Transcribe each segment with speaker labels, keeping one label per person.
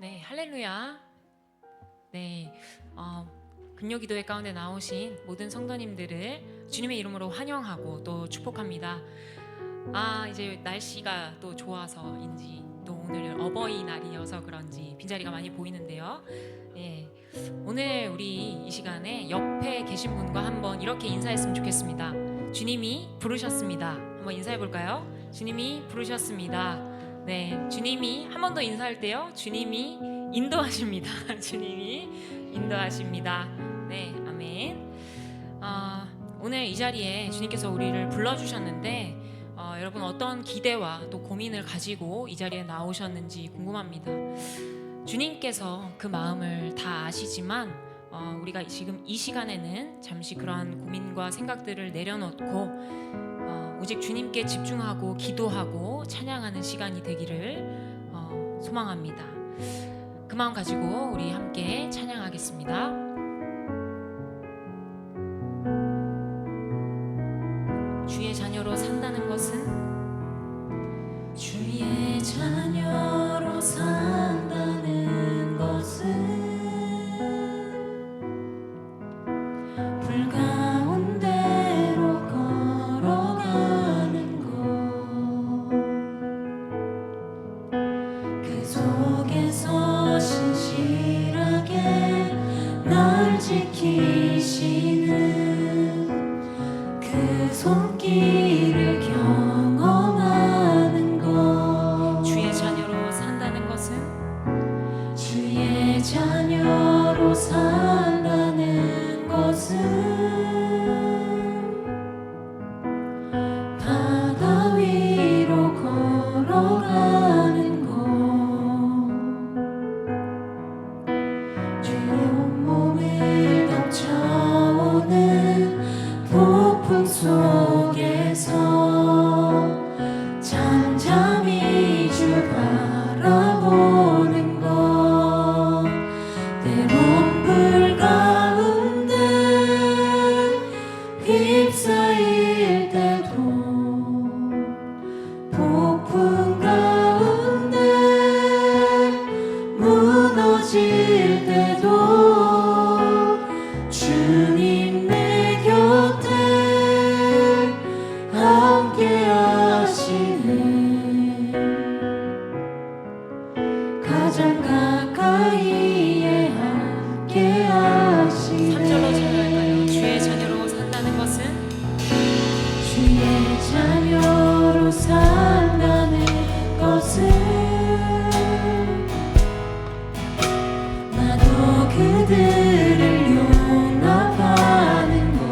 Speaker 1: 네, 할렐루야. 네, 금요기도회 가운데 나오신 모든 성도님들을 주님의 이름으로 환영하고 또 축복합니다. 이제 날씨가 또 좋아서인지 또 오늘 어버이날이어서 그런지 빈자리가 많이 보이는데요. 네, 오늘 우리 이 시간에 옆에 계신 분과 한번 이렇게 인사했으면 좋겠습니다. 주님이 부르셨습니다. 한번 인사해 볼까요? 주님이 부르셨습니다. 네, 주님이 한 번 더 인사할 때요. 주님이 인도하십니다. 주님이 인도하십니다. 네, 아멘. 오늘 이 자리에 주님께서 우리를 불러주셨는데 여러분 어떤 기대와 또 고민을 가지고 이 자리에 나오셨는지 궁금합니다. 주님께서 그 마음을 다 아시지만 우리가 지금 이 시간에는 잠시 그러한 고민과 생각들을 내려놓고 오직 주님께 집중하고 기도하고 찬양하는 시간이 되기를 소망합니다. 그 마음 가지고 우리 함께 찬양하겠습니다. 주의 자녀로 산다는 것은
Speaker 2: 주의 자녀로 산다는 것은 불 가운데로 걸어가는 것, 그 속에서 신실하게 널 지키시는 그 손길을 경험하는 것.
Speaker 1: 주의 자녀로 산다는 것은
Speaker 2: 주의 자녀로 산다는 것은 바다 위로 걸어가는 것, 주의 온몸을 덮쳐오는 폭풍 속에서 잠잠히 주 바라보는 것, 때론 불 가운데 휩싸일 때도 폭풍 가운데 무너질 때도 주님 내 곁에 함께 하시네. 가장 가까이에 함께 하시네.
Speaker 1: 3절로 찬양할까요? 주의 자녀로 산다는 것은
Speaker 2: 주의 자녀로 산다는 것은 나도 그들을 용납하는 것,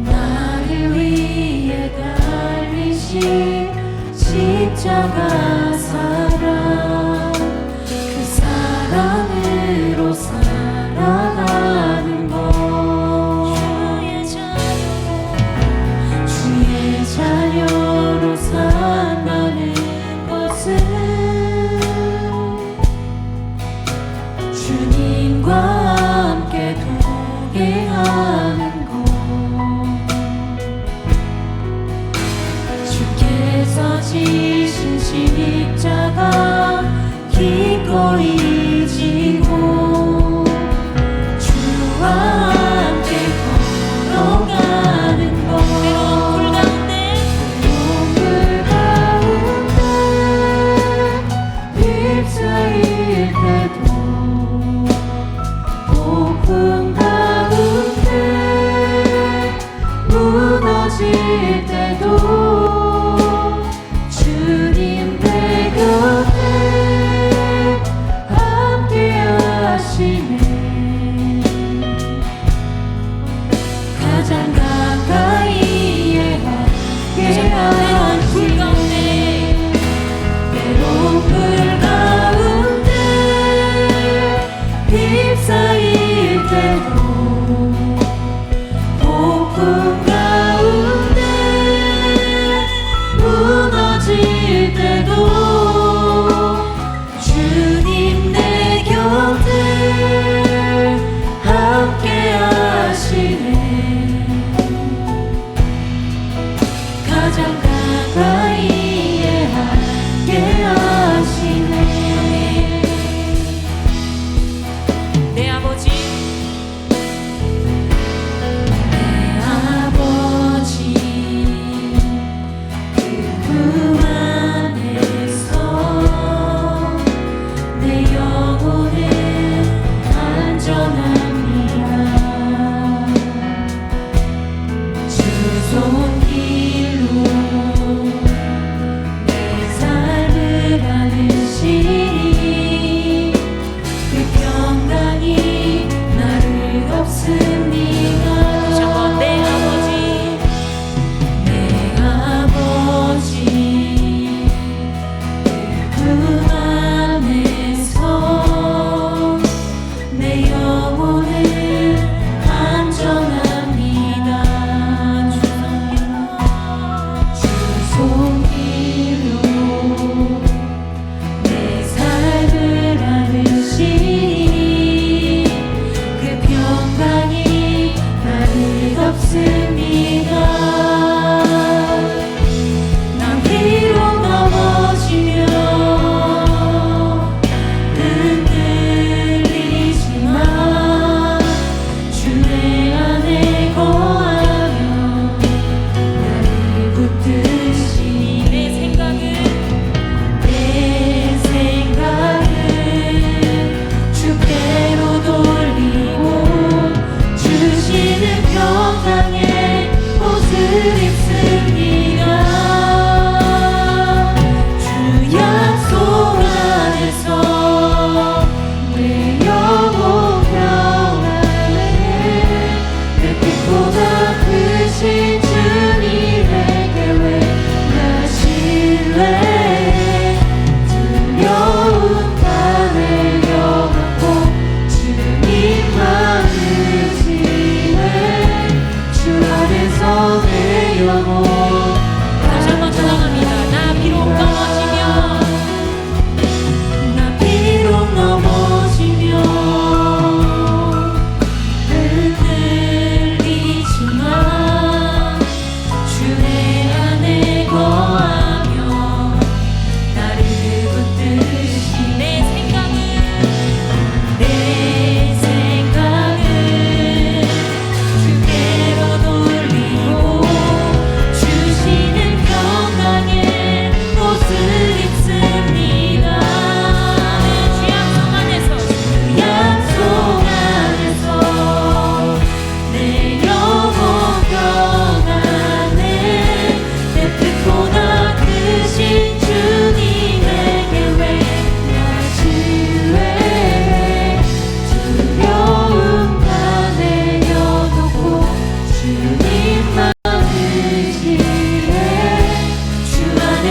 Speaker 2: 나를 위해 달리신 십자가 사랑, 그 사랑으로 살아가는 것. 주의 자녀로 산다는 것은 주님과 함께 동행하는 것, 주께서 지신 신이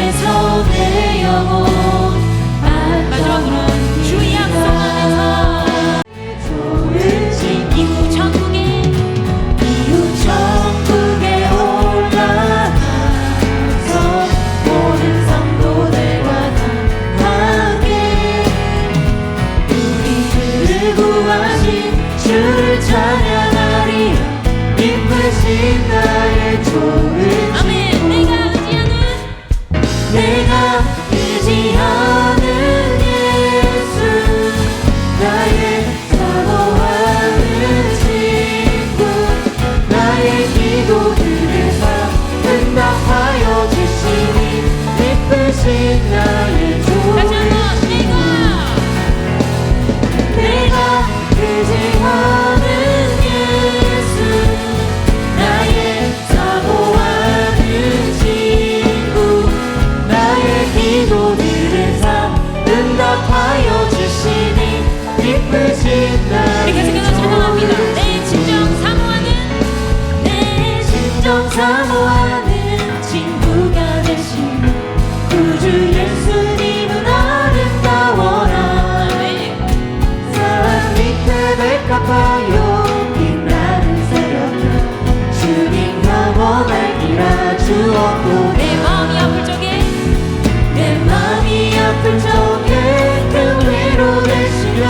Speaker 2: 안에서 내 영혼
Speaker 1: 마지막으로 주의 약속 안에서
Speaker 2: 좋은 친구
Speaker 1: 이후 천국에
Speaker 2: 이후 천국에 올라가서 모든 성도들과 다 함께 우리들을 구하신 주를 찬양하리라. 기쁘신 나의 좋은
Speaker 1: 아멘.
Speaker 2: 내가 의지하는 예수 나의 사모하는 친구 나의 기도들을 다 응답하여 주시니 기쁘신 나의
Speaker 1: 다시
Speaker 2: 좋은
Speaker 1: 한번
Speaker 2: 내가 의지하는 예수 나의 사모하는 친구 나의 기도들을 다 응답하여 주시니 기쁘신
Speaker 1: 우리
Speaker 2: 나의
Speaker 1: 계속해서 찬양합니다. 내 진정 사모하는
Speaker 2: 내 진정 사모하는 친구가 되신 구주 예수님은 아름다워라.
Speaker 1: 아멘.
Speaker 2: 사랑 밑에 백합하여 빛나는 새벽별 주님 영원할 길아 주었고
Speaker 1: 내 마음이 아플 적에
Speaker 2: 내 마음이 아플 적에 그 위로 되시며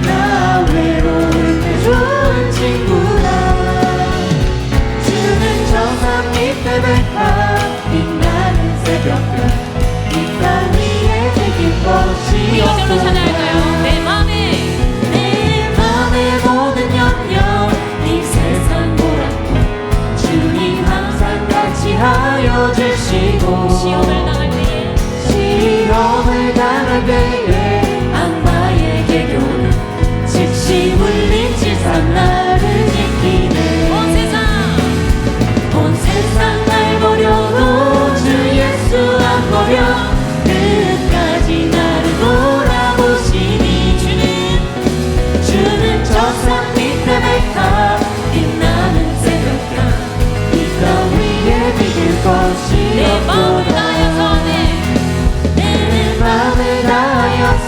Speaker 2: 나 외로울 때 좋은 친구다. 주는 저산 밑에 백합 빛나는 새벽별 이 땅 위에 새긴
Speaker 1: 우리 이절로
Speaker 2: 것이
Speaker 1: 찬양할까요? 내
Speaker 2: 내 모든 염려 이 세상 보라고 주님 항상 같이 하여 주시고
Speaker 1: 시험을 당할 때에
Speaker 2: 시험을 당할 때에 악마의 개교는 즉시 물리치사 나를 지키네. 온 세상 날 버려도 주 예수 안 버려 끝까지 나를 돌아보시니 주는 저 산 밑에 백합 빛나는 새벽별 이 땅 위에 비길 것이
Speaker 1: 내 마음을
Speaker 2: 없도다.
Speaker 1: 다하여서
Speaker 2: 내 마음을 다하여서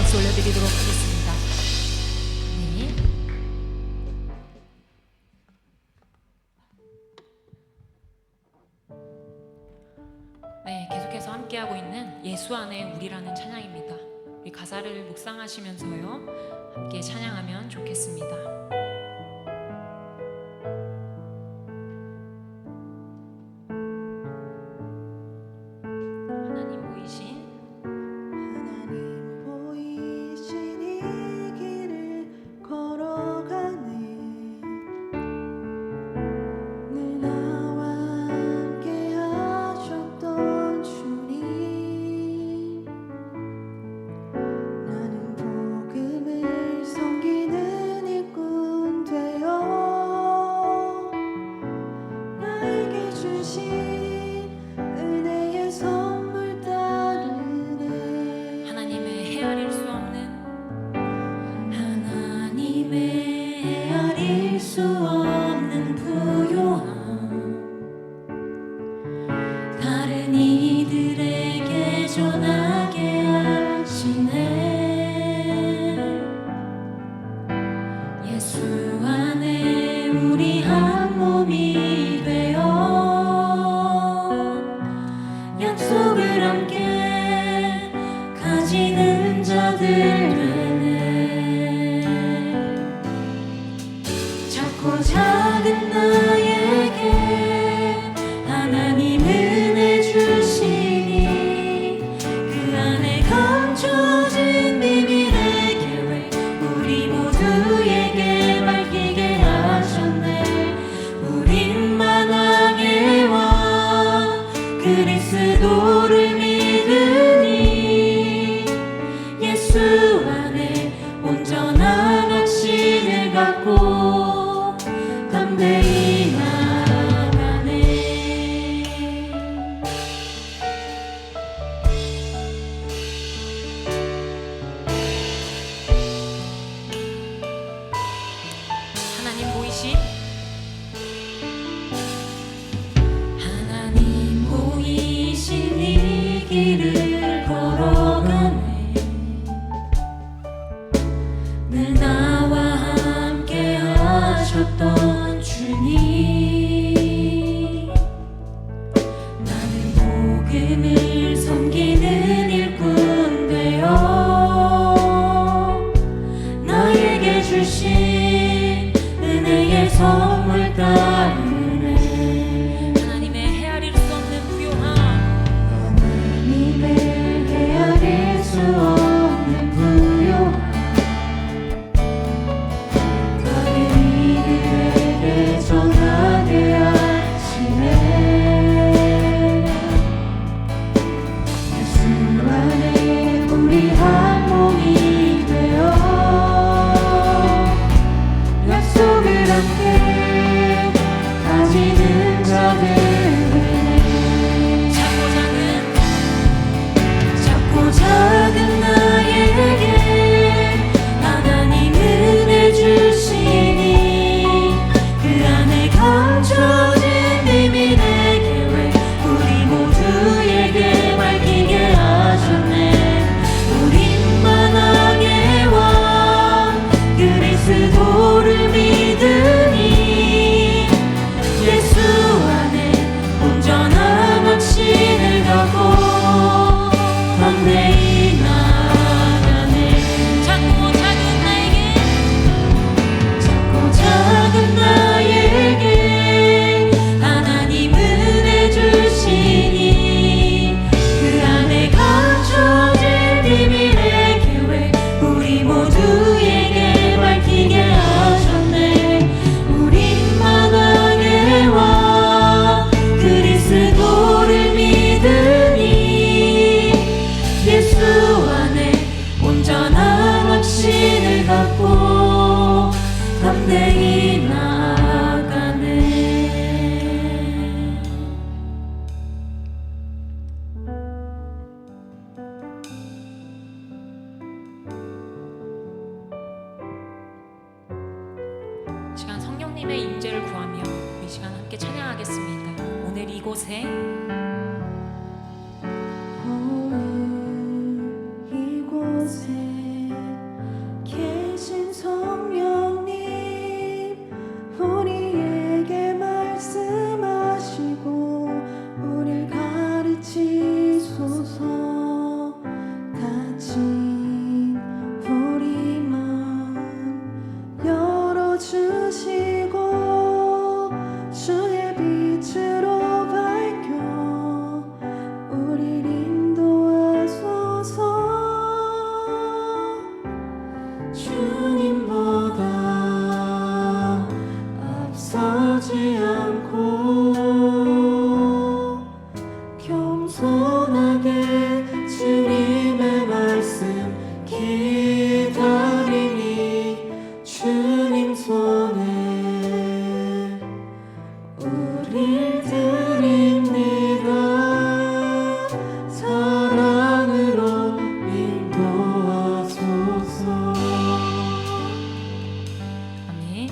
Speaker 1: 박수 올려드리도록 하겠습니다. 네. 네, 계속해서 함께하고 있는 예수 안에 우리라는 찬양입니다. 우리 가사를 묵상하시면서요 함께 찬양하면 좋겠습니다. 하나님 보이신
Speaker 2: 하나님 보이신 이 길을 걸어가네 늘 나와 함께 하셨던 주님 나는 복음을 섬기는 일꾼 되어 나에게 주신 은혜의 선물 따르네
Speaker 1: 하나님의 헤아릴 수 없는
Speaker 2: 하나님의 헤아릴 수 없는 부요함 다른 이들에게 전하게 하시네 예수 안에 우리 한 몸이 되어 약속을 함께 가지는 자들 되네 작고 작은 나에게 하나님 은혜 주시니 그 안에 감춰진 비밀의 계획 우리 모두에게 밝히게 하셨네 우린 만왕의 왕 그리스도를 믿으니 예수 안에 온전한 확신을 갖고 담대히 나아가네
Speaker 1: 하나님 보이신
Speaker 2: 하나님 보이신 이 길을 걸어가네 늘 나와 함께 하셨던 주님 나는 복음을 섬기는 일꾼 되어 나에게 주신 은혜의 선물 따르네
Speaker 1: 하나님의 헤아릴 수 없는 부요함
Speaker 2: 하나님의 헤아릴 수 없는 부요함 다른 이들에게 전하게 하시네 예수 안에 우리 한 몸이 되어 약속을 함께 가지는 자들 되네 작고 작은 나에게 하나님 은혜 주시니 그 안에 감춰진 비밀의 계획 우리 모두에게 밝히게 하셨네 우린 만왕의 왕 그리스도를 믿으니 예수 안에 온전한 확신을 갖고 담대히 나아가네
Speaker 1: 작고 작은 나에게
Speaker 2: 작고 작은 나에게 하나님 은혜 주시니 그 안에 감춰진 비밀의 계획 우리 모두에게 밝히게 하셨네 우린 만왕의 왕 그리스도를 믿으니 예수 안에 온전한 확신을 갖고 담대히 나아가네
Speaker 1: 이 시간 성령님의 임재를 구하며 이 시간 함께 찬양하겠습니다. 오늘 이곳에
Speaker 2: 오늘 이곳에 주님의 말씀 기다리니 주님 손에 우릴 드립니다. 사랑으로 인도하소서.
Speaker 1: 아멘.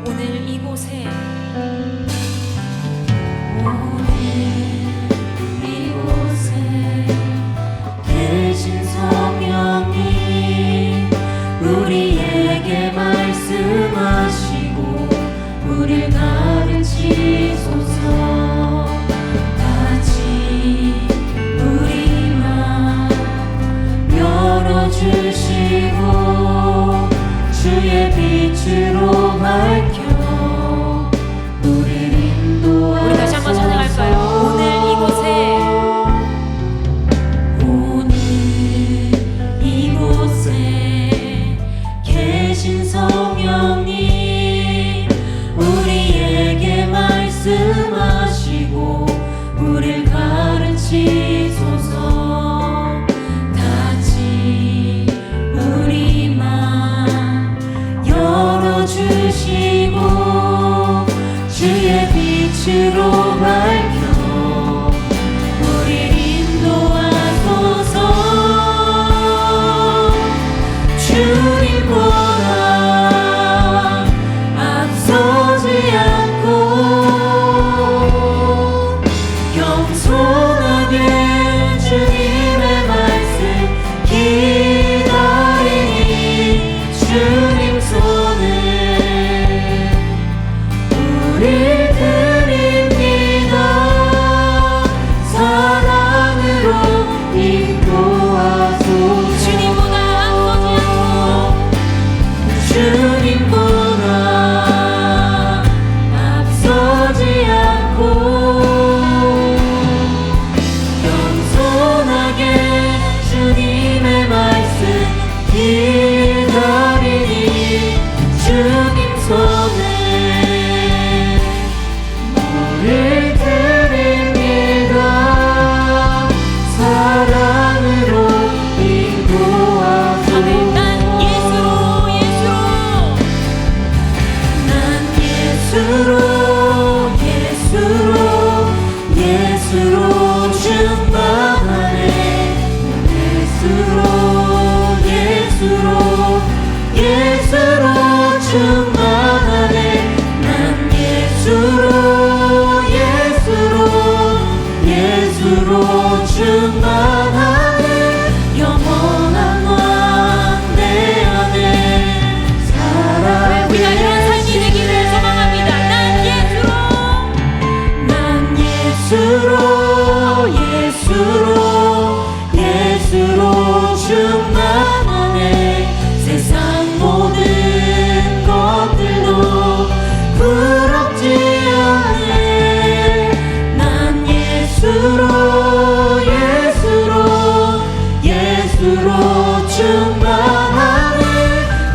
Speaker 1: 오늘 이곳에
Speaker 2: 계신 성령님 우리에게 말씀하시고 우릴 가르치소서. 같이 우리 맘 열어주시고 주의 빛으로 밝혀 우릴 인도하소서.
Speaker 1: 우리 다시 한번 찬양할까요? 오늘 이곳에
Speaker 2: 계신 성령님 우리에게 말씀하시고 우릴 가르치소서. 같이 우리 맘 열어주시고 주의 빛으로 밝혀 우릴 인도하소서. 주님보다 앞서지 않고 겸손하게 주님의 말씀 기다리니 주님 손에 우릴 드립니다. 사랑으로 인도하소서. 주님보다 앞서지 않고 겸손하게 주님의 말씀 기다리니 주님 손에 우릴 드립니다. 사랑으로 인도하소서. 예수로 충만하네. 예수로 충만하네. 난 예수로 충만하네. 영원한 왕 내 안에 살아계
Speaker 1: 우리가 이런 삶이 되기를 소망합니다. 난
Speaker 2: 예수로 충만하네. 세상 모든 것들도 부럽지 않네. 난 예수로 충만하네.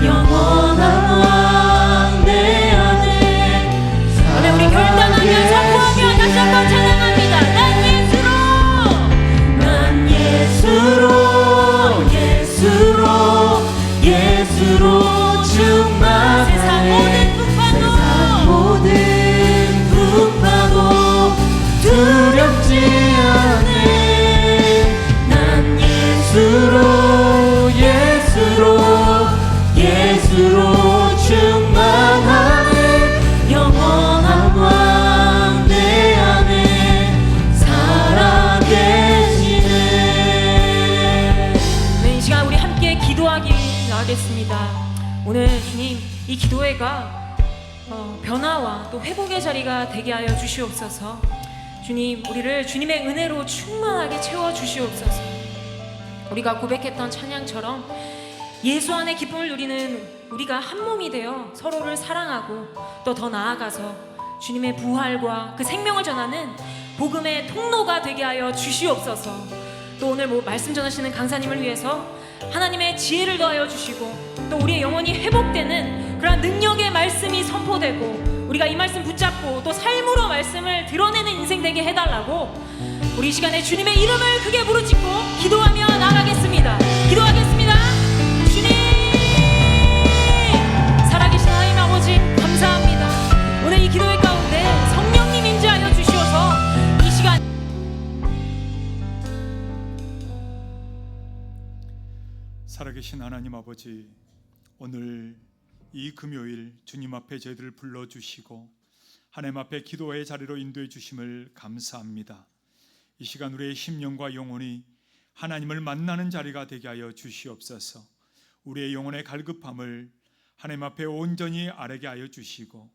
Speaker 2: 영원한 왕 내 안에
Speaker 1: 오늘 우리 결단하며 선포하며 다시 한번 찬양합니다. 난
Speaker 2: 예수로 충만하네. 세상 모든 풍파도 두렵지 않네. 난 예수로 충만하네. 영원한 왕 내 안에 살아계시네.
Speaker 1: 이 시간 우리 함께 기도하기 나가겠습니다. 오늘 주님 이 기도회가 변화와 또 회복의 자리가 되게 하여 주시옵소서. 주님 우리를 주님의 은혜로 충만하게 채워 주시옵소서. 우리가 고백했던 찬양처럼 예수 안에 기쁨을 누리는 우리가 한 몸이 되어 서로를 사랑하고 또 더 나아가서 주님의 부활과 그 생명을 전하는 복음의 통로가 되게 하여 주시옵소서. 또 오늘 말씀 전하시는 강사님을 위해서 하나님의 지혜를 더하여 주시고 또 우리의 영혼이 회복되는 그러한 능력의 말씀이 선포되고 우리가 이 말씀 붙잡고 또 삶으로 말씀을 드러내는 인생 되게 해달라고 우리 이 시간에 주님의 이름을 크게 부르짖고 기도하며 나아가겠습니다. 기도하겠습니다. 주님, 살아계신 하나님 아버지 감사합니다. 오늘 이 기도회 가운데 성령님 임재하여 주시어서 이 시간
Speaker 3: 살아계신 하나님 아버지, 오늘 이 금요일 주님 앞에 저희들을 불러주시고 하나님 앞에 기도의 자리로 인도해 주심을 감사합니다. 이 시간 우리의 심령과 영혼이 하나님을 만나는 자리가 되게 하여 주시옵소서. 우리의 영혼의 갈급함을 하나님 앞에 온전히 아뢰게 하여 주시고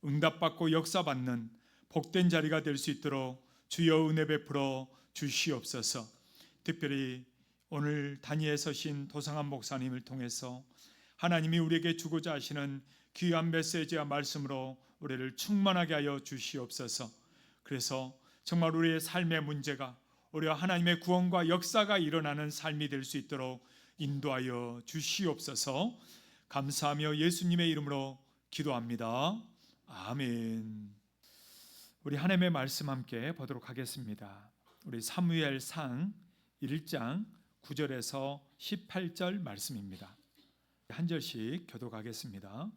Speaker 3: 응답받고 역사받는 복된 자리가 될 수 있도록 주여 은혜 베풀어 주시옵소서. 특별히 오늘 단위에 서신 도상한 목사님을 통해서 하나님이 우리에게 주고자 하시는 귀한 메시지와 말씀으로 우리를 충만하게 하여 주시옵소서. 그래서 정말 우리의 삶의 문제가 우리와 하나님의 구원과 역사가 일어나는 삶이 될 수 있도록 인도하여 주시옵소서. 감사하며 예수님의 이름으로 기도합니다. 아멘. 우리 하나님의 말씀 함께 보도록 하겠습니다. 우리 사무엘상 1장 9절에서 18절 말씀입니다. 한 절씩 교독하겠습니다.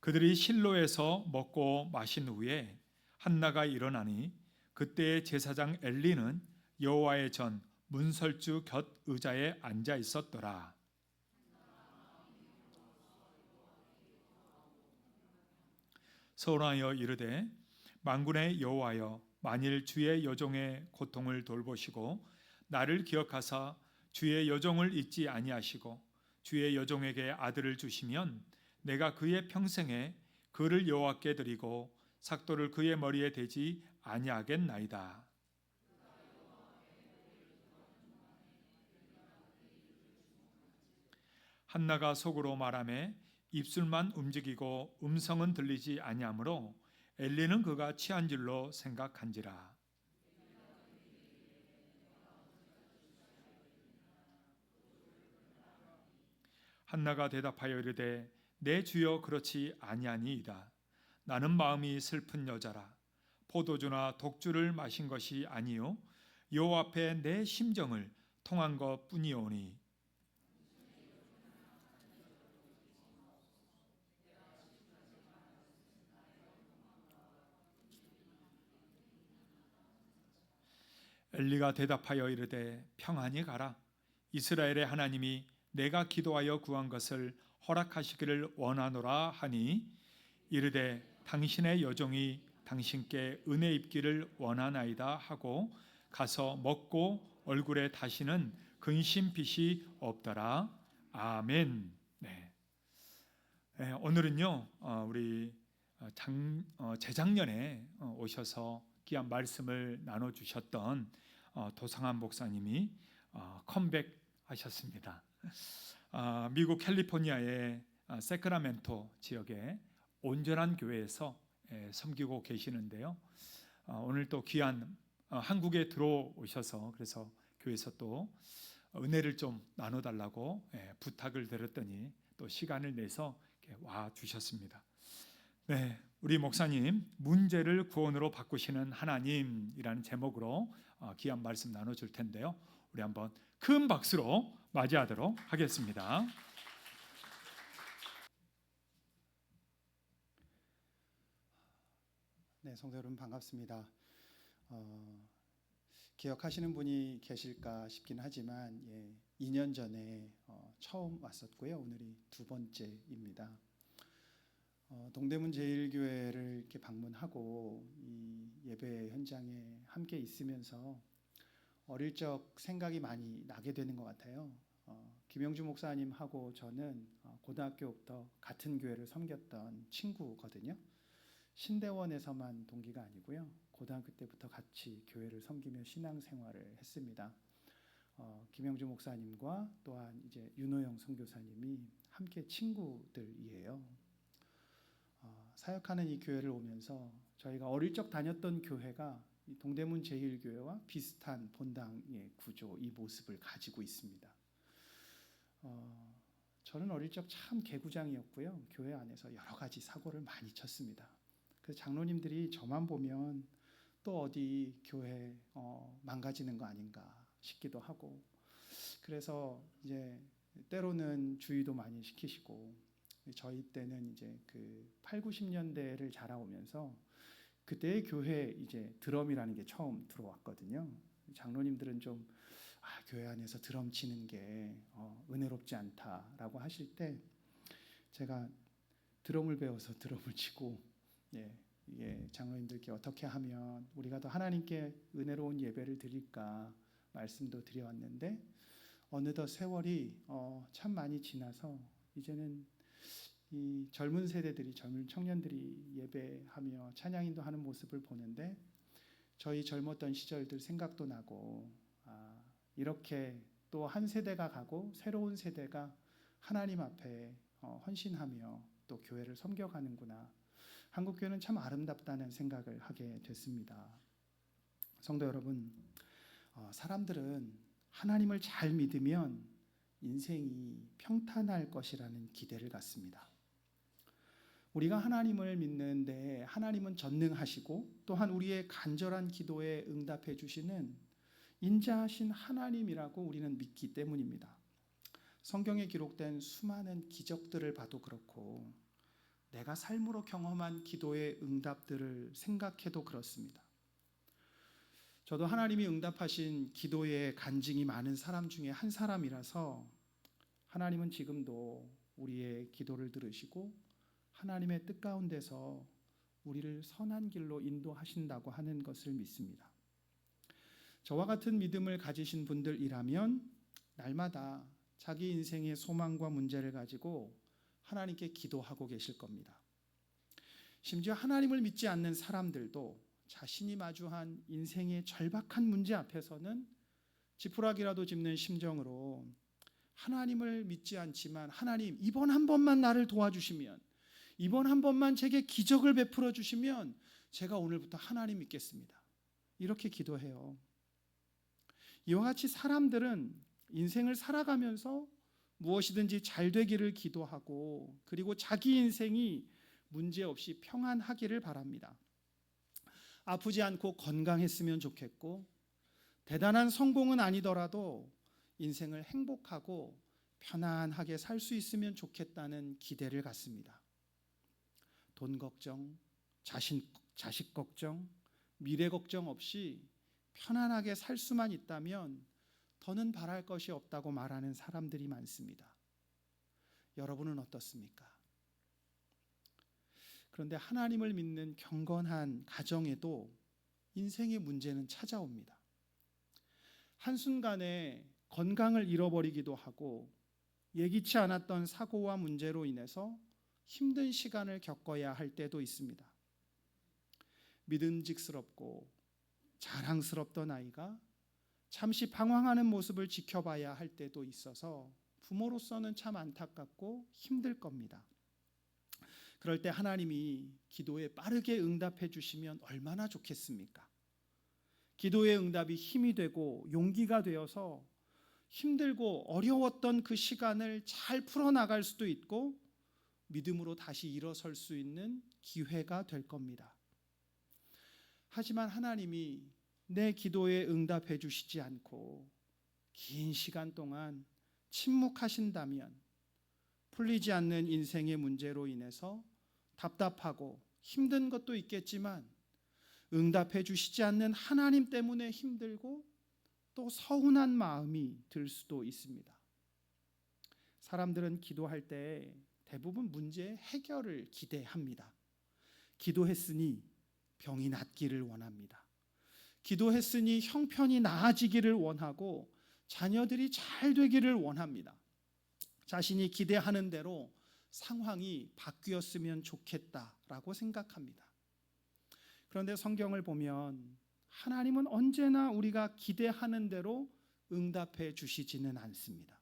Speaker 3: 그들이 실로에서 먹고 마신 후에 한나가 일어나니 그때 제사장 엘리는 여호와의 전 문설주 곁 의자에 앉아 있었더라. 서론하여 이르되 만군의 여호와여, 만일 주의 여종의 고통을 돌보시고 나를 기억하사 주의 여종을 잊지 아니하시고 주의 여종에게 아들을 주시면 내가 그의 평생에 그를 여호와께 드리고 삭도를 그의 머리에 대지 아니하겠나이다. 한나가 속으로 말하매 입술만 움직이고 음성은 들리지 아니하므로 엘리는 그가 취한 줄로 생각한지라. 한나가 대답하여 이르되 내 주여 그렇지 아니하니이다. 나는 마음이 슬픈 여자라. 포도주나 독주를 마신 것이 아니요 여호와 앞에 내 심정을 통한 것뿐이오니. 엘리가 대답하여 이르되 평안히 가라. 이스라엘의 하나님이 내가 기도하여 구한 것을 허락하시기를 원하노라 하니 이르되 당신의 여종이 당신께 은혜 입기를 원하나이다 하고 가서 먹고 얼굴에 다시는 근심빛이 없더라. 아멘. 네. 네, 오늘은요 우리 재작년에 오셔서 귀한 말씀을 나눠주셨던 도상한 목사님이 컴백하셨습니다. 미국 캘리포니아의 세크라멘토 지역의 온전한 교회에서 섬기고 계시는데요. 오늘 또 귀한 한국에 들어오셔서 그래서 교회에서 또 은혜를 좀 나눠달라고 부탁을 드렸더니 또 시간을 내서 와 주셨습니다. 네, 우리 목사님 문제를 구원으로 바꾸시는 하나님이라는 제목으로 귀한 말씀 나눠줄 텐데요. 우리 한번 큰 박수로 맞이하도록 하겠습니다.
Speaker 4: 네, 성도 여러분 반갑습니다. 기억하시는 분이 계실까 싶긴 하지만 2년 전에 처음 왔었고요. 오늘이 두 번째입니다. 동대문 제일교회를 이렇게 방문하고 이 예배 현장에 함께 있으면서 어릴 적 생각이 많이 나게 되는 것 같아요. 김영주 목사님하고 저는 고등학교부터 같은 교회를 섬겼던 친구거든요. 신대원에서만 동기가 아니고요. 고등학교 때부터 같이 교회를 섬기며 신앙생활을 했습니다. 김영주 목사님과 또한 이제 윤호영 선교사님이 함께 친구들이에요. 사역하는 이 교회를 오면서 저희가 어릴 적 다녔던 교회가 이 동대문 제일교회와 비슷한 본당의 구조, 이 모습을 가지고 있습니다. 저는 어릴 적 참 개구장이었고요. 교회 안에서 여러 가지 사고를 많이 쳤습니다. 그래서 장로님들이 저만 보면 또 어디 교회 망가지는 거 아닌가 싶기도 하고, 그래서 이제 때로는 주의도 많이 시키시고, 저희 때는 이제 그 8, 90년대를 자라오면서 그때의 교회 이제 드럼이라는 게 처음 들어왔거든요. 장로님들은 좀 교회 안에서 드럼 치는 게 은혜롭지 않다라고 하실 때, 제가 드럼을 배워서 드럼을 치고, 이게 장로님들께 어떻게 하면 우리가 더 하나님께 은혜로운 예배를 드릴까 말씀도 드려왔는데, 어느덧 세월이 참 많이 지나서 이제는 이 젊은 세대들이, 젊은 청년들이 예배하며 찬양인도 하는 모습을 보는데, 저희 젊었던 시절들 생각도 나고, 이렇게 또 한 세대가 가고 새로운 세대가 하나님 앞에 헌신하며 또 교회를 섬겨가는구나, 한국교회는 참 아름답다는 생각을 하게 됐습니다. 성도 여러분, 사람들은 하나님을 잘 믿으면 인생이 평탄할 것이라는 기대를 갖습니다. 우리가 하나님을 믿는데 하나님은 전능하시고 또한 우리의 간절한 기도에 응답해 주시는 인자하신 하나님이라고 우리는 믿기 때문입니다. 성경에 기록된 수많은 기적들을 봐도 그렇고, 내가 삶으로 경험한 기도의 응답들을 생각해도 그렇습니다. 저도 하나님이 응답하신 기도의 간증이 많은 사람 중에 한 사람이라서, 하나님은 지금도 우리의 기도를 들으시고 하나님의 뜻 가운데서 우리를 선한 길로 인도하신다고 하는 것을 믿습니다. 저와 같은 믿음을 가지신 분들이라면 날마다 자기 인생의 소망과 문제를 가지고 하나님께 기도하고 계실 겁니다. 심지어 하나님을 믿지 않는 사람들도 자신이 마주한 인생의 절박한 문제 앞에서는 지푸라기라도 짚는 심정으로 하나님을 믿지 않지만, 하나님 이번 한 번만 나를 도와주시면, 이번 한 번만 제게 기적을 베풀어 주시면 제가 오늘부터 하나님 믿겠습니다, 이렇게 기도해요. 이와 같이 사람들은 인생을 살아가면서 무엇이든지 잘 되기를 기도하고, 그리고 자기 인생이 문제없이 평안하기를 바랍니다. 아프지 않고 건강했으면 좋겠고, 대단한 성공은 아니더라도 인생을 행복하고 편안하게 살 수 있으면 좋겠다는 기대를 갖습니다. 돈 걱정, 자식 걱정, 미래 걱정 없이 편안하게 살 수만 있다면 더는 바랄 것이 없다고 말하는 사람들이 많습니다. 여러분은 어떻습니까? 그런데 하나님을 믿는 경건한 가정에도 인생의 문제는 찾아옵니다. 한순간에 건강을 잃어버리기도 하고, 예기치 않았던 사고와 문제로 인해서 힘든 시간을 겪어야 할 때도 있습니다. 믿음직스럽고 자랑스럽던 아이가 잠시 방황하는 모습을 지켜봐야 할 때도 있어서 부모로서는 참 안타깝고 힘들 겁니다. 그럴 때 하나님이 기도에 빠르게 응답해 주시면 얼마나 좋겠습니까? 기도의 응답이 힘이 되고 용기가 되어서 힘들고 어려웠던 그 시간을 잘 풀어나갈 수도 있고, 믿음으로 다시 일어설 수 있는 기회가 될 겁니다. 하지만 하나님이 내 기도에 응답해 주시지 않고 긴 시간 동안 침묵하신다면, 풀리지 않는 인생의 문제로 인해서 답답하고 힘든 것도 있겠지만, 응답해 주시지 않는 하나님 때문에 힘들고 또 서운한 마음이 들 수도 있습니다. 사람들은 기도할 때 대부분 문제의 해결을 기대합니다. 기도했으니 병이 낫기를 원합니다. 기도했으니 형편이 나아지기를 원하고 자녀들이 잘 되기를 원합니다. 자신이 기대하는 대로 상황이 바뀌었으면 좋겠다라고 생각합니다. 그런데 성경을 보면 하나님은 언제나 우리가 기대하는 대로 응답해 주시지는 않습니다.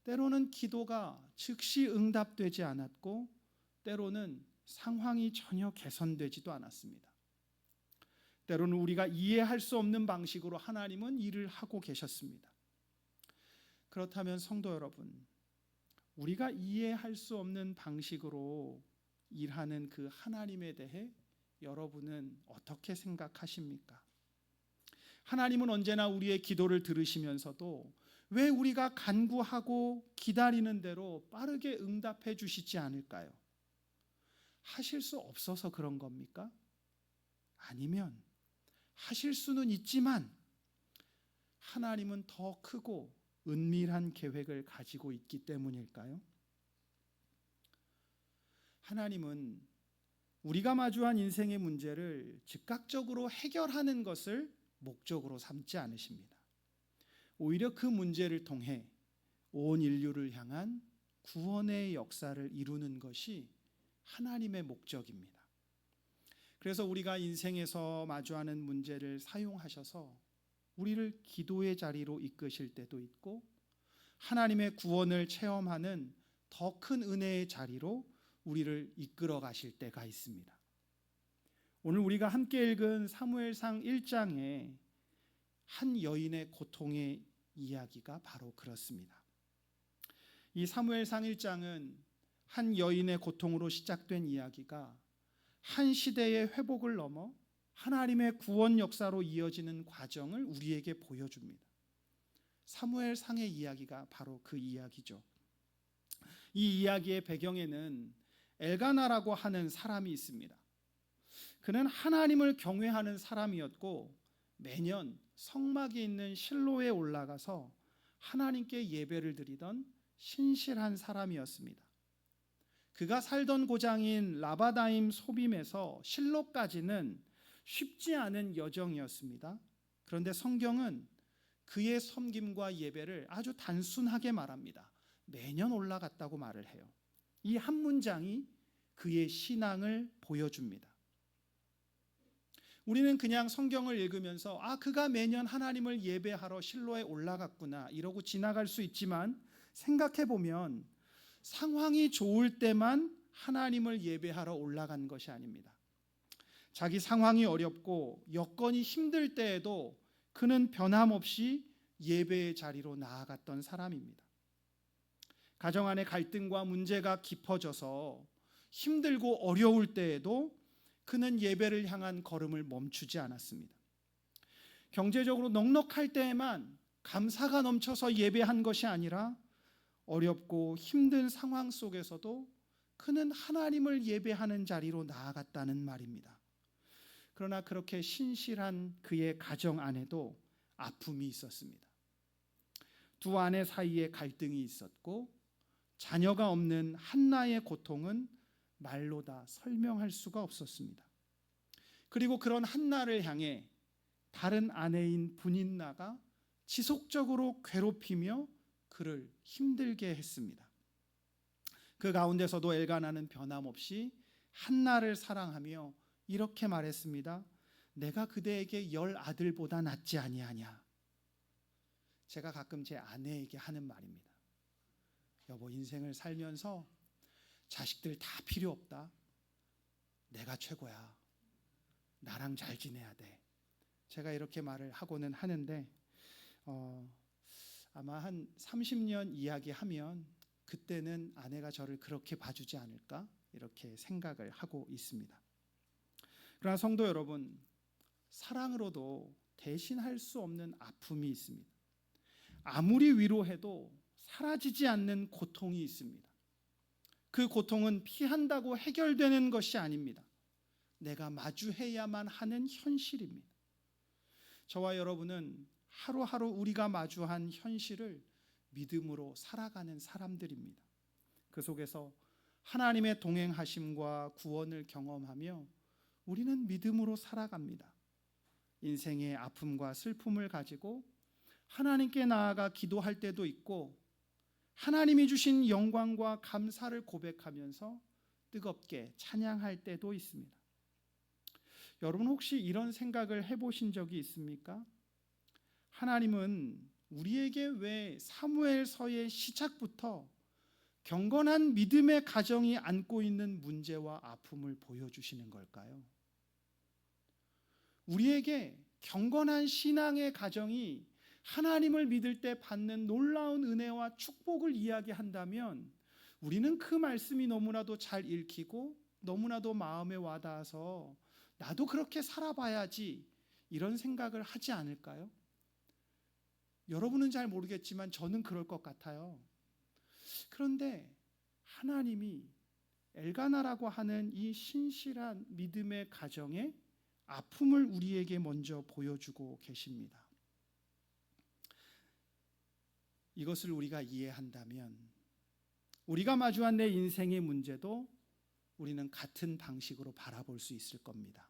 Speaker 4: 때로는 기도가 즉시 응답되지 않았고, 때로는 상황이 전혀 개선되지도 않았습니다. 때로는 우리가 이해할 수 없는 방식으로 하나님은 일을 하고 계셨습니다. 그렇다면 성도 여러분, 우리가 이해할 수 없는 방식으로 일하는 그 하나님에 대해 여러분은 어떻게 생각하십니까? 하나님은 언제나 우리의 기도를 들으시면서도 왜 우리가 간구하고 기다리는 대로 빠르게 응답해 주시지 않을까요? 하실 수 없어서 그런 겁니까? 아니면 하실 수는 있지만 하나님은 더 크고 은밀한 계획을 가지고 있기 때문일까요? 하나님은 우리가 마주한 인생의 문제를 즉각적으로 해결하는 것을 목적으로 삼지 않으십니다. 오히려 그 문제를 통해 온 인류를 향한 구원의 역사를 이루는 것이 하나님의 목적입니다. 그래서 우리가 인생에서 마주하는 문제를 사용하셔서 우리를 기도의 자리로 이끄실 때도 있고 하나님의 구원을 체험하는 더 큰 은혜의 자리로 우리를 이끌어 가실 때가 있습니다. 오늘 우리가 함께 읽은 사무엘상 1장에 한 여인의 고통의 이야기가 바로 그렇습니다. 이 사무엘상 1장은 한 여인의 고통으로 시작된 이야기가 한 시대의 회복을 넘어 하나님의 구원 역사로 이어지는 과정을 우리에게 보여줍니다. 사무엘상의 이야기가 바로 그 이야기죠. 이 이야기의 배경에는 엘가나라고 하는 사람이 있습니다. 그는 하나님을 경외하는 사람이었고 매년 성막이 있는 실로에 올라가서 하나님께 예배를 드리던 신실한 사람이었습니다. 그가 살던 고장인 라바다임 소빔에서 실로까지는 쉽지 않은 여정이었습니다. 그런데 성경은 그의 섬김과 예배를 아주 단순하게 말합니다. 매년 올라갔다고 말을 해요. 이 한 문장이 그의 신앙을 보여줍니다. 우리는 그냥 성경을 읽으면서 그가 매년 하나님을 예배하러 실로에 올라갔구나 이러고 지나갈 수 있지만 생각해 보면 상황이 좋을 때만 하나님을 예배하러 올라간 것이 아닙니다. 자기 상황이 어렵고 여건이 힘들 때에도 그는 변함없이 예배의 자리로 나아갔던 사람입니다. 가정 안의 갈등과 문제가 깊어져서 힘들고 어려울 때에도 그는 예배를 향한 걸음을 멈추지 않았습니다. 경제적으로 넉넉할 때에만 감사가 넘쳐서 예배한 것이 아니라 어렵고 힘든 상황 속에서도 그는 하나님을 예배하는 자리로 나아갔다는 말입니다. 그러나 그렇게 신실한 그의 가정 안에도 아픔이 있었습니다. 두 아내 사이에 갈등이 있었고 자녀가 없는 한나의 고통은 말로 다 설명할 수가 없었습니다. 그리고 그런 한나를 향해 다른 아내인 분인나가 지속적으로 괴롭히며 그를 힘들게 했습니다. 그 가운데서도 엘가나는 변함없이 한나를 사랑하며 이렇게 말했습니다. 내가 그대에게 10 아들보다 낫지 아니하냐. 제가 가끔 제 아내에게 하는 말입니다. 여보, 인생을 살면서 자식들 다 필요 없다. 내가 최고야. 나랑 잘 지내야 돼. 제가 이렇게 말을 하고는 하는데 아마 한 30년 이야기하면 그때는 아내가 저를 그렇게 봐주지 않을까 이렇게 생각을 하고 있습니다. 그러나 성도 여러분, 사랑으로도 대신할 수 없는 아픔이 있습니다. 아무리 위로해도 사라지지 않는 고통이 있습니다. 그 고통은 피한다고 해결되는 것이 아닙니다. 내가 마주해야만 하는 현실입니다. 저와 여러분은 하루하루 우리가 마주한 현실을 믿음으로 살아가는 사람들입니다. 그 속에서 하나님의 동행하심과 구원을 경험하며 우리는 믿음으로 살아갑니다. 인생의 아픔과 슬픔을 가지고 하나님께 나아가 기도할 때도 있고 하나님이 주신 영광과 감사를 고백하면서 뜨겁게 찬양할 때도 있습니다. 여러분 혹시 이런 생각을 해보신 적이 있습니까? 하나님은 우리에게 왜 사무엘서의 시작부터 경건한 믿음의 가정이 안고 있는 문제와 아픔을 보여주시는 걸까요? 우리에게 경건한 신앙의 가정이 하나님을 믿을 때 받는 놀라운 은혜와 축복을 이야기한다면 우리는 그 말씀이 너무나도 잘 읽히고 너무나도 마음에 와닿아서 나도 그렇게 살아봐야지 이런 생각을 하지 않을까요? 여러분은 잘 모르겠지만 저는 그럴 것 같아요. 그런데 하나님이 엘가나라고 하는 이 신실한 믿음의 가정에 아픔을 우리에게 먼저 보여주고 계십니다. 이것을 우리가 이해한다면 우리가 마주한 내 인생의 문제도 우리는 같은 방식으로 바라볼 수 있을 겁니다.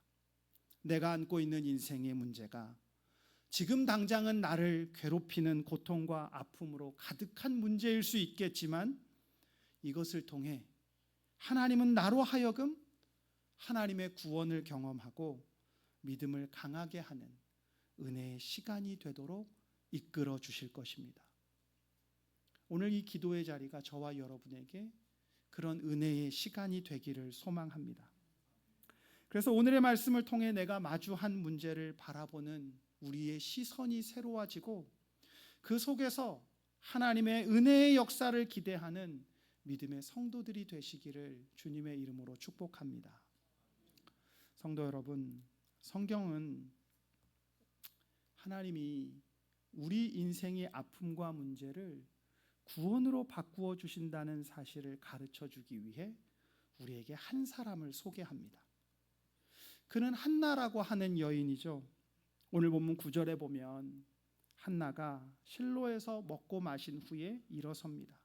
Speaker 4: 내가 안고 있는 인생의 문제가 지금 당장은 나를 괴롭히는 고통과 아픔으로 가득한 문제일 수 있겠지만 이것을 통해 하나님은 나로 하여금 하나님의 구원을 경험하고 믿음을 강하게 하는 은혜의 시간이 되도록 이끌어 주실 것입니다. 오늘 이 기도의 자리가 저와 여러분에게 그런 은혜의 시간이 되기를 소망합니다. 그래서 오늘의 말씀을 통해 내가 마주한 문제를 바라보는 우리의 시선이 새로워지고 그 속에서 하나님의 은혜의 역사를 기대하는 믿음의 성도들이 되시기를 주님의 이름으로 축복합니다. 성도 여러분, 성경은 하나님이 우리 인생의 아픔과 문제를 구원으로 바꾸어 주신다는 사실을 가르쳐 주기 위해 우리에게 한 사람을 소개합니다. 그는 한나라고 하는 여인이죠. 오늘 본문 9절에 보면 한나가 실로에서 먹고 마신 후에 일어섭니다.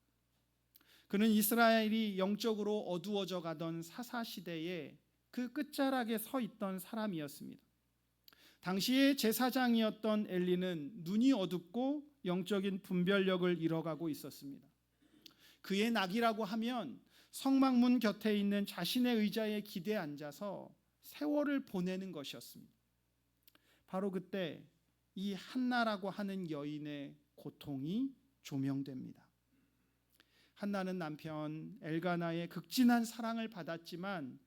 Speaker 4: 그는 이스라엘이 영적으로 어두워져 가던 사사시대에 그 끝자락에 서 있던 사람이었습니다. 당시의 제사장이었던 엘리는 눈이 어둡고 영적인 분별력을 잃어가고 있었습니다. 그의 낙이라고 하면 성막문 곁에 있는 자신의 의자에 기대 앉아서 세월을 보내는 것이었습니다. 바로 그때 이 한나라고 하는 여인의 고통이 조명됩니다. 한나는 남편 엘가나의 극진한 사랑을 받았지만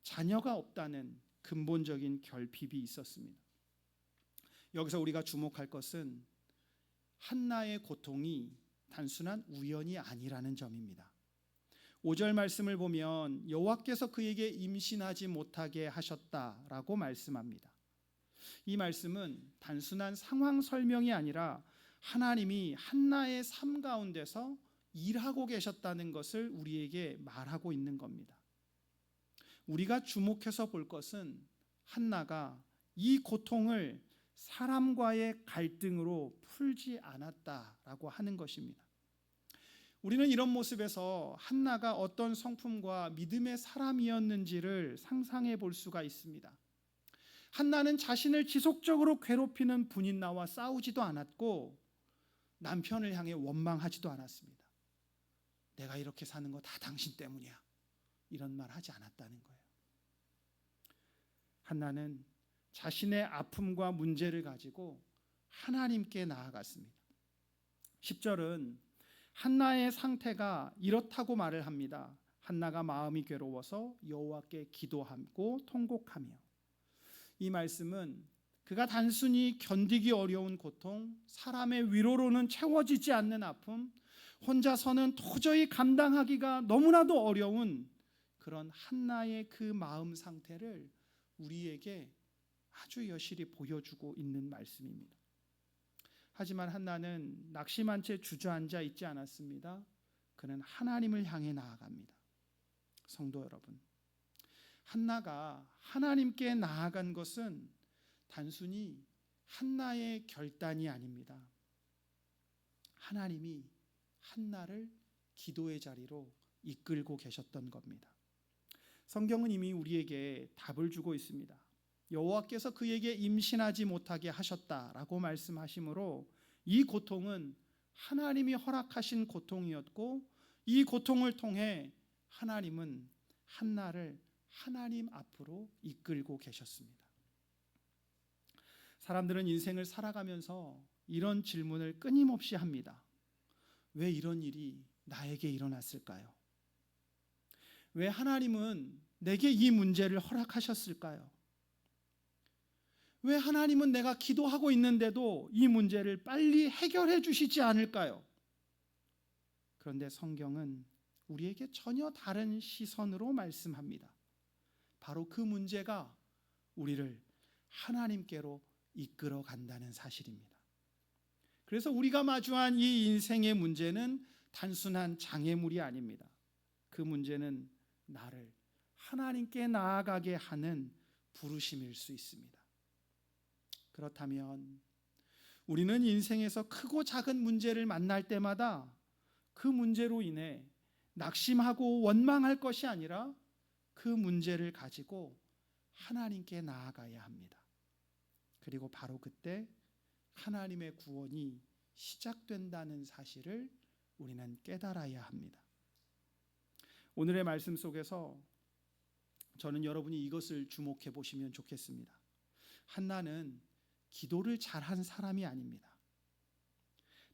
Speaker 4: 자녀가 없다는 근본적인 결핍이 있었습니다. 여기서 우리가 주목할 것은 한나의 고통이 단순한 우연이 아니라는 점입니다. 5절 말씀을 보면 여호와께서 그에게 임신하지 못하게 하셨다라고 말씀합니다. 이 말씀은 단순한 상황 설명이 아니라 하나님이 한나의 삶 가운데서 일하고 계셨다는 것을 우리에게 말하고 있는 겁니다. 우리가 주목해서 볼 것은 한나가 이 고통을 사람과의 갈등으로 풀지 않았다라고 하는 것입니다. 우리는 이런 모습에서 한나가 어떤 성품과 믿음의 사람이었는지를 상상해 볼 수가 있습니다. 한나는 자신을 지속적으로 괴롭히는 분인나와 싸우지도 않았고 남편을 향해 원망하지도 않았습니다. 내가 이렇게 사는 거 다 당신 때문이야. 이런 말 하지 않았다는 거예요. 한나는 자신의 아픔과 문제를 가지고 하나님께 나아갔습니다. 10절은 한나의 상태가 이렇다고 말을 합니다. 한나가 마음이 괴로워서 여호와께 기도하고 통곡하며. 이 말씀은 그가 단순히 견디기 어려운 고통, 사람의 위로로는 채워지지 않는 아픔, 혼자서는 도저히 감당하기가 너무나도 어려운 그런 한나의 그 마음 상태를 우리에게 아주 여실히 보여주고 있는 말씀입니다. 하지만 한나는 낙심한 채 주저앉아 있지 않았습니다. 그는 하나님을 향해 나아갑니다. 성도 여러분, 한나가 하나님께 나아간 것은 단순히 한나의 결단이 아닙니다. 하나님이 한나를 기도의 자리로 이끌고 계셨던 겁니다. 성경은 이미 우리에게 답을 주고 있습니다. 여호와께서 그에게 임신하지 못하게 하셨다라고 말씀하시므로 이 고통은 하나님이 허락하신 고통이었고 이 고통을 통해 하나님은 한나를 하나님 앞으로 이끌고 계셨습니다. 사람들은 인생을 살아가면서 이런 질문을 끊임없이 합니다. 왜 이런 일이 나에게 일어났을까요? 왜 하나님은 내게 이 문제를 허락하셨을까요? 왜 하나님은 내가 기도하고 있는데도 이 문제를 빨리 해결해 주시지 않을까요? 그런데 성경은 우리에게 전혀 다른 시선으로 말씀합니다. 바로 그 문제가 우리를 하나님께로 이끌어 간다는 사실입니다. 그래서 우리가 마주한 이 인생의 문제는 단순한 장애물이 아닙니다. 그 문제는 나를 하나님께 나아가게 하는 부르심일 수 있습니다. 그렇다면 우리는 인생에서 크고 작은 문제를 만날 때마다 그 문제로 인해 낙심하고 원망할 것이 아니라 그 문제를 가지고 하나님께 나아가야 합니다. 그리고 바로 그때 하나님의 구원이 시작된다는 사실을 우리는 깨달아야 합니다. 오늘의 말씀 속에서 저는 여러분이 이것을 주목해 보시면 좋겠습니다. 한나는 기도를 잘한 사람이 아닙니다.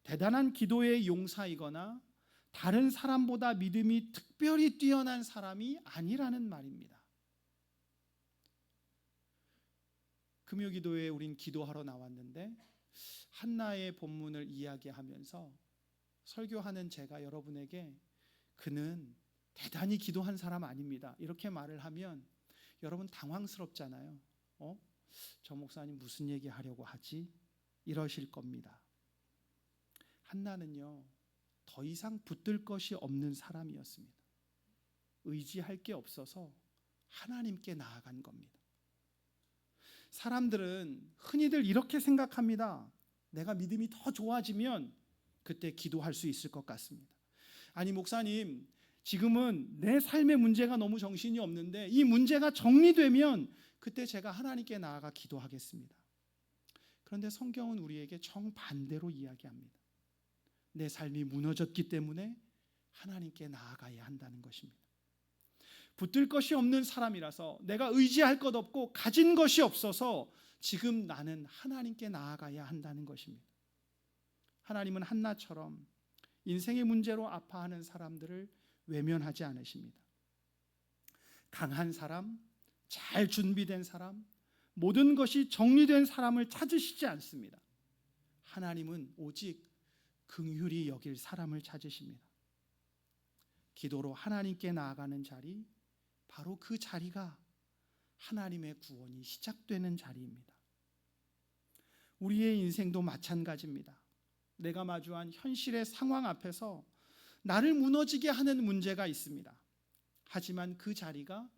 Speaker 4: 대단한 기도의 용사이거나 다른 사람보다 믿음이 특별히 뛰어난 사람이 아니라는 말입니다. 금요기도에 우린 기도하러 나왔는데 한나의 본문을 이야기하면서 설교하는 제가 여러분에게 그는 대단히 기도한 사람 아닙니다, 이렇게 말을 하면 여러분 당황스럽잖아요. 저 목사님 무슨 얘기 하려고 하지? 이러실 겁니다. 한나는요, 더 이상 붙들 것이 없는 사람이었습니다. 의지할 게 없어서 하나님께 나아간 겁니다. 사람들은 흔히들 이렇게 생각합니다. 내가 믿음이 더 좋아지면 그때 기도할 수 있을 것 같습니다. 아니 목사님, 지금은 내 삶의 문제가 너무 정신이 없는데 이 문제가 정리되면 그때 제가 하나님께 나아가 기도하겠습니다. 그런데 성경은 우리에게 정반대로 이야기합니다. 내 삶이 무너졌기 때문에 하나님께 나아가야 한다는 것입니다. 붙들 것이 없는 사람이라서, 내가 의지할 것 없고 가진 것이 없어서 지금 나는 하나님께 나아가야 한다는 것입니다. 하나님은 한나처럼 인생의 문제로 아파하는 사람들을 외면하지 않으십니다. 강한 사람, 잘 준비된 사람, 모든 것이 정리된 사람을 찾으시지 않습니다. 하나님은 오직 긍휼히 여길 사람을 찾으십니다. 기도로 하나님께 나아가는 자리, 바로 그 자리가 하나님의 구원이 시작되는 자리입니다. 우리의 인생도 마찬가지입니다. 내가 마주한 현실의 상황 앞에서 나를 무너지게 하는 문제가 있습니다. 하지만 그 자리가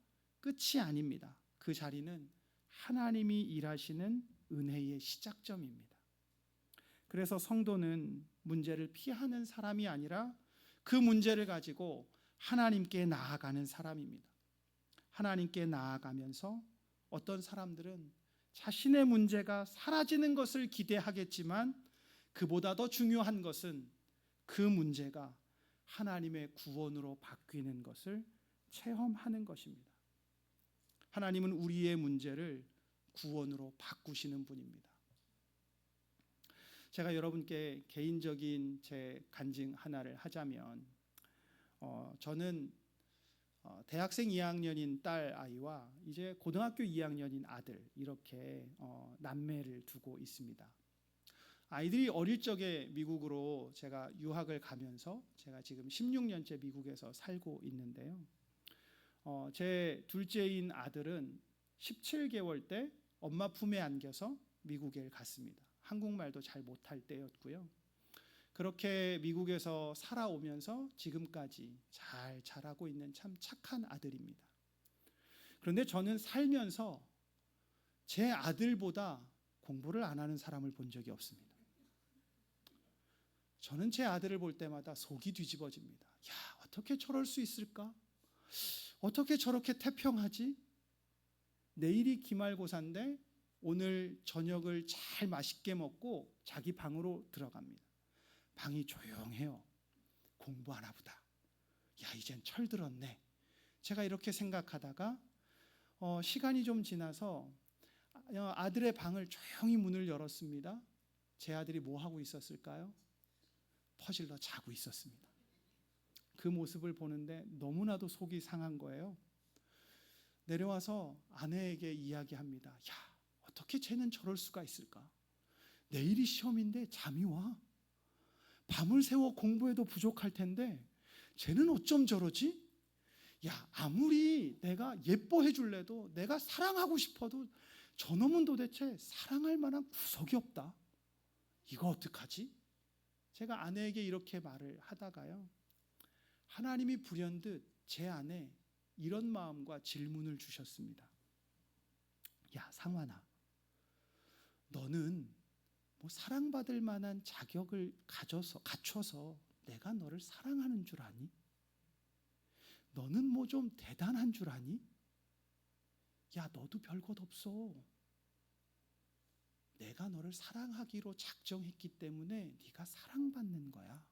Speaker 4: 끝이 아닙니다. 그 자리는 하나님이 일하시는 은혜의 시작점입니다. 그래서 성도는 문제를 피하는 사람이 아니라 그 문제를 가지고 하나님께 나아가는 사람입니다. 하나님께 나아가면서 어떤 사람들은 자신의 문제가 사라지는 것을 기대하겠지만 그보다 더 중요한 것은 그 문제가 하나님의 구원으로 바뀌는 것을 체험하는 것입니다. 하나님은 우리의 문제를 구원으로 바꾸시는 분입니다. 제가 여러분께 개인적인 제 간증 하나를 하자면, 저는 대학생 2학년인 딸 아이와 이제 고등학교 2학년인 아들, 이렇게 남매를 두고 있습니다. 아이들이 어릴 적에 미국으로 제가 유학을 가면서 제가 지금 16년째 미국에서 살고 있는데요. 제 둘째인 아들은 17개월 때 엄마 품에 안겨서 미국에 갔습니다. 한국말도 잘 못할 때였고요. 그렇게 미국에서 살아오면서 지금까지 잘 자라고 있는 참 착한 아들입니다. 그런데 저는 살면서 제 아들보다 공부를 안 하는 사람을 본 적이 없습니다. 저는 제 아들을 볼 때마다 속이 뒤집어집니다. 야, 어떻게 저럴 수 있을까? 어떻게 저렇게 태평하지? 내일이 기말고사인데 오늘 저녁을 잘 맛있게 먹고 자기 방으로 들어갑니다. 방이 조용해요. 공부하나 보다. 야, 이젠 철들었네. 제가 이렇게 생각하다가 시간이 좀 지나서 아들의 방을 조용히 문을 열었습니다. 제 아들이 뭐 하고 있었을까요? 퍼질러 자고 있었습니다. 그 모습을 보는데 너무나도 속이 상한 거예요. 내려와서 아내에게 이야기합니다. 야, 어떻게 쟤는 저럴 수가 있을까? 내일이 시험인데 잠이 와. 밤을 새워 공부해도 부족할 텐데 쟤는 어쩜 저러지? 야, 아무리 내가 예뻐해 줄래도, 내가 사랑하고 싶어도 저놈은 도대체 사랑할 만한 구석이 없다. 이거 어떡하지? 제가 아내에게 이렇게 말을 하다가요, 하나님이 불현듯 제 안에 이런 마음과 질문을 주셨습니다. 야, 상환아, 너는 뭐 사랑받을 만한 자격을 갖춰서 내가 너를 사랑하는 줄 아니? 너는 뭐 좀 대단한 줄 아니? 야, 너도 별것 없어. 내가 너를 사랑하기로 작정했기 때문에 네가 사랑받는 거야.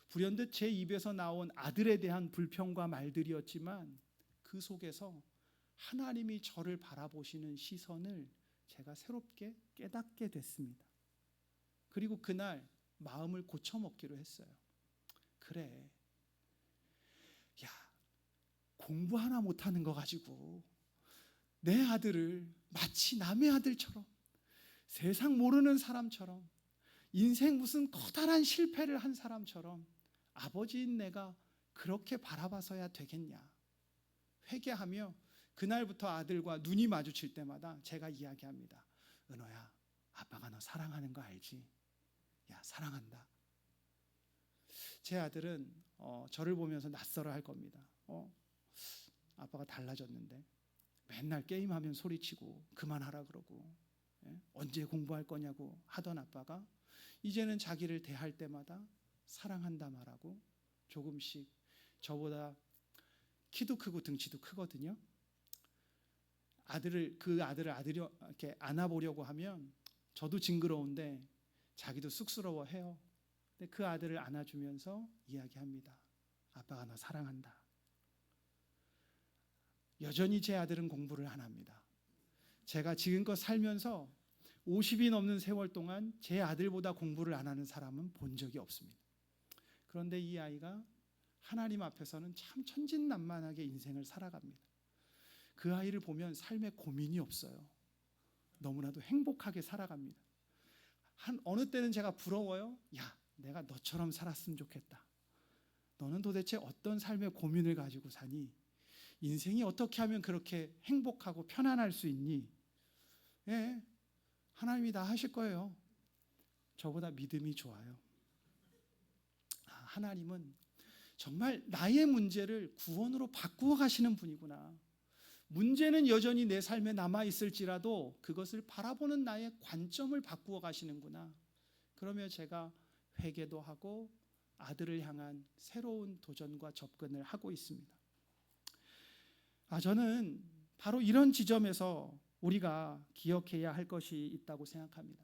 Speaker 4: 불현듯 제 입에서 나온 아들에 대한 불평과 말들이었지만 그 속에서 하나님이 저를 바라보시는 시선을 제가 새롭게 깨닫게 됐습니다. 그리고 그날 마음을 고쳐먹기로 했어요. 그래, 야, 공부 하나 못하는 거 가지고 내 아들을 마치 남의 아들처럼, 세상 모르는 사람처럼, 인생 무슨 커다란 실패를 한 사람처럼 아버지인 내가 그렇게 바라봐서야 되겠냐. 회개하며 그날부터 아들과 눈이 마주칠 때마다 제가 이야기합니다. 은호야, 아빠가 너 사랑하는 거 알지? 야, 사랑한다. 제 아들은 저를 보면서 낯설어 할 겁니다. 아빠가 달라졌는데, 맨날 게임하면 소리치고 그만하라 그러고, 언제 공부할 거냐고 하던 아빠가 이제는 자기를 대할 때마다 사랑한다 말하고, 조금씩 저보다 키도 크고 등치도 크거든요. 아들이 이렇게 안아보려고 하면 저도 징그러운데 자기도 쑥스러워해요. 근데 그 아들을 안아주면서 이야기합니다. 아빠가 너 사랑한다. 여전히 제 아들은 공부를 안 합니다. 제가 지금껏 살면서 50이 넘는 세월 동안 제 아들보다 공부를 안 하는 사람은 본 적이 없습니다. 그런데 이 아이가 하나님 앞에서는 참 천진난만하게 인생을 살아갑니다. 그 아이를 보면 삶에 고민이 없어요. 너무나도 행복하게 살아갑니다. 어느 때는 제가 부러워요. 야, 내가 너처럼 살았으면 좋겠다. 너는 도대체 어떤 삶의 고민을 가지고 사니? 인생이 어떻게 하면 그렇게 행복하고 편안할 수 있니? 예, 하나님이 다 하실 거예요. 저보다 믿음이 좋아요. 하나님은 정말 나의 문제를 구원으로 바꾸어 가시는 분이구나. 문제는 여전히 내 삶에 남아 있을지라도 그것을 바라보는 나의 관점을 바꾸어 가시는구나. 그러며 제가 회개도 하고 아들을 향한 새로운 도전과 접근을 하고 있습니다. 저는 바로 이런 지점에서 우리가 기억해야 할 것이 있다고 생각합니다.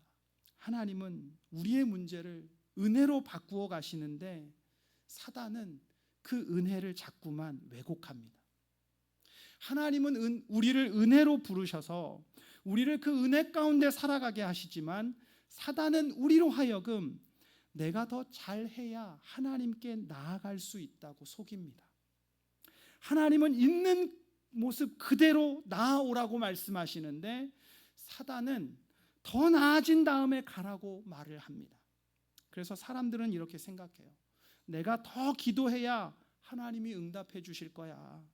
Speaker 4: 하나님은 우리의 문제를 은혜로 바꾸어 가시는데 사단은 그 은혜를 자꾸만 왜곡합니다. 하나님은 우리를 은혜로 부르셔서 우리를 그 은혜 가운데 살아가게 하시지만 사단은 우리로 하여금 내가 더 잘해야 하나님께 나아갈 수 있다고 속입니다. 하나님은 있는 모습 그대로 나아오라고 말씀하시는데 사단은 더 나아진 다음에 가라고 말을 합니다. 그래서 사람들은 이렇게 생각해요. 내가 더 기도해야 하나님이 응답해 주실 거야.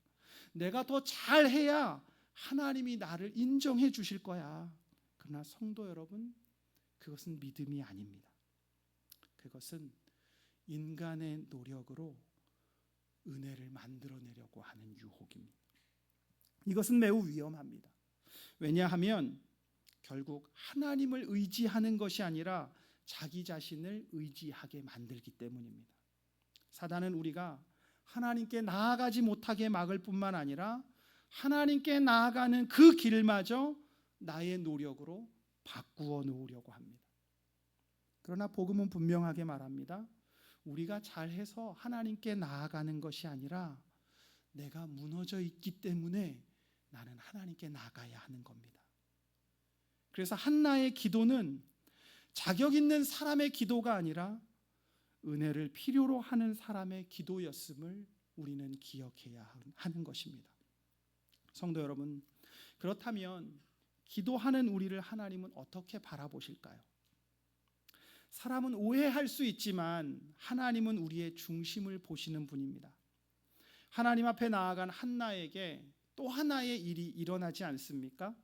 Speaker 4: 내가 더 잘해야 하나님이 나를 인정해 주실 거야. 그러나 성도 여러분, 그것은 믿음이 아닙니다. 그것은 인간의 노력으로 은혜를 만들어내려고 하는 유혹입니다. 이것은 매우 위험합니다. 왜냐하면 결국 하나님을 의지하는 것이 아니라 자기 자신을 의지하게 만들기 때문입니다. 사단은 우리가 하나님께 나아가지 못하게 막을 뿐만 아니라 하나님께 나아가는 그 길마저 나의 노력으로 바꾸어 놓으려고 합니다. 그러나 복음은 분명하게 말합니다. 우리가 잘해서 하나님께 나아가는 것이 아니라 내가 무너져 있기 때문에 나는 하나님께 나가야 하는 겁니다. 그래서 한나의 기도는 자격 있는 사람의 기도가 아니라 은혜를 필요로 하는 사람의 기도였음을 우리는 기억해야 하는 것입니다. 성도 여러분, 그렇다면 기도하는 우리를 하나님은 어떻게 바라보실까요? 사람은 오해할 수 있지만 하나님은 우리의 중심을 보시는 분입니다. 하나님 앞에 나아간 한나에게 또 하나의 일이 일어나지 않습니까?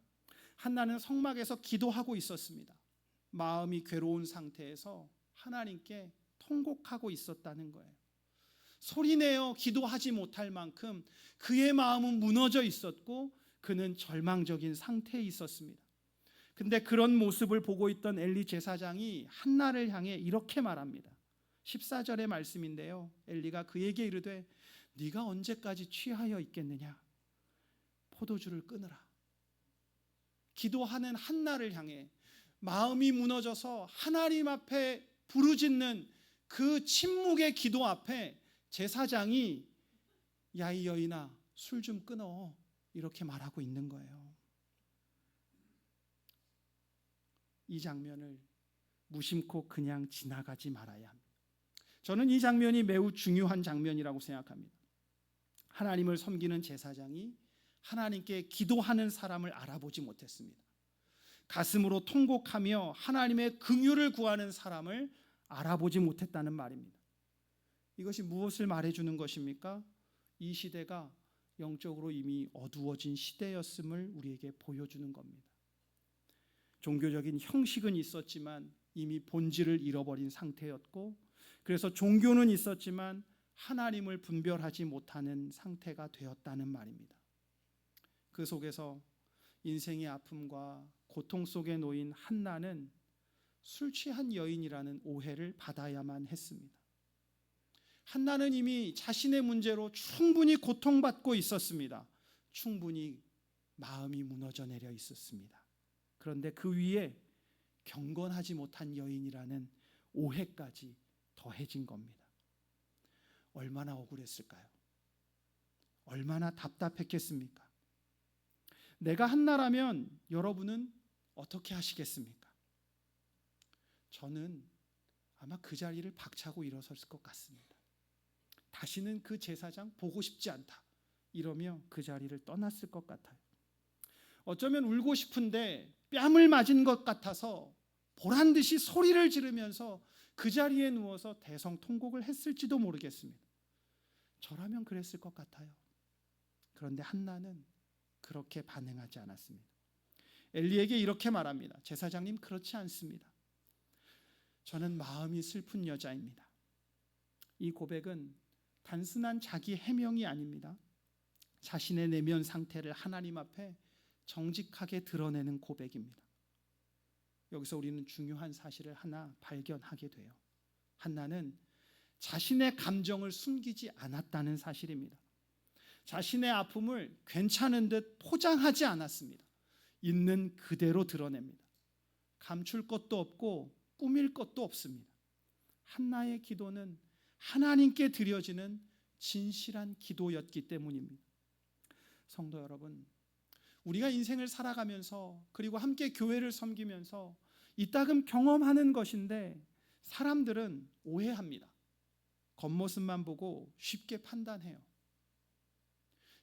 Speaker 4: 한나는 성막에서 기도하고 있었습니다. 마음이 괴로운 상태에서 하나님께 통곡하고 있었다는 거예요. 소리내어 기도하지 못할 만큼 그의 마음은 무너져 있었고 그는 절망적인 상태에 있었습니다. 근데 그런 모습을 보고 있던 엘리 제사장이 한나를 향해 이렇게 말합니다. 14절의 말씀인데요. 엘리가 그에게 이르되 네가 언제까지 취하여 있겠느냐? 포도주를 끊으라. 기도하는 한나를 향해 마음이 무너져서 하나님 앞에 부르짖는 그 침묵의 기도 앞에 제사장이 야 이 여인아 술 좀 끊어 이렇게 말하고 있는 거예요. 이 장면을 무심코 그냥 지나가지 말아야 합니다. 저는 이 장면이 매우 중요한 장면이라고 생각합니다. 하나님을 섬기는 제사장이 하나님께 기도하는 사람을 알아보지 못했습니다. 가슴으로 통곡하며 하나님의 긍휼을 구하는 사람을 알아보지 못했다는 말입니다. 이것이 무엇을 말해주는 것입니까? 이 시대가 영적으로 이미 어두워진 시대였음을 우리에게 보여주는 겁니다. 종교적인 형식은 있었지만 이미 본질을 잃어버린 상태였고, 그래서 종교는 있었지만 하나님을 분별하지 못하는 상태가 되었다는 말입니다. 그 속에서 인생의 아픔과 고통 속에 놓인 한나는 술 취한 여인이라는 오해를 받아야만 했습니다. 한나는 이미 자신의 문제로 충분히 고통받고 있었습니다. 충분히 마음이 무너져 내려 있었습니다. 그런데 그 위에 경건하지 못한 여인이라는 오해까지 더해진 겁니다. 얼마나 억울했을까요? 얼마나 답답했겠습니까? 내가 한나라면 여러분은 어떻게 하시겠습니까? 저는 아마 그 자리를 박차고 일어섰을 것 같습니다. 다시는 그 제사장 보고 싶지 않다 이러며 그 자리를 떠났을 것 같아요. 어쩌면 울고 싶은데 뺨을 맞은 것 같아서 보란듯이 소리를 지르면서 그 자리에 누워서 대성통곡을 했을지도 모르겠습니다. 저라면 그랬을 것 같아요. 그런데 한나는 그렇게 반응하지 않았습니다. 엘리에게 이렇게 말합니다. 제사장님, 그렇지 않습니다. 저는 마음이 슬픈 여자입니다. 이 고백은 단순한 자기 해명이 아닙니다. 자신의 내면 상태를 하나님 앞에 정직하게 드러내는 고백입니다. 여기서 우리는 중요한 사실을 하나 발견하게 돼요. 한나는 자신의 감정을 숨기지 않았다는 사실입니다. 자신의 아픔을 괜찮은 듯 포장하지 않았습니다. 있는 그대로 드러냅니다. 감출 것도 없고 꾸밀 것도 없습니다. 한나의 기도는 하나님께 드려지는 진실한 기도였기 때문입니다. 성도 여러분, 우리가 인생을 살아가면서 그리고 함께 교회를 섬기면서 이따금 경험하는 것인데 사람들은 오해합니다. 겉모습만 보고 쉽게 판단해요.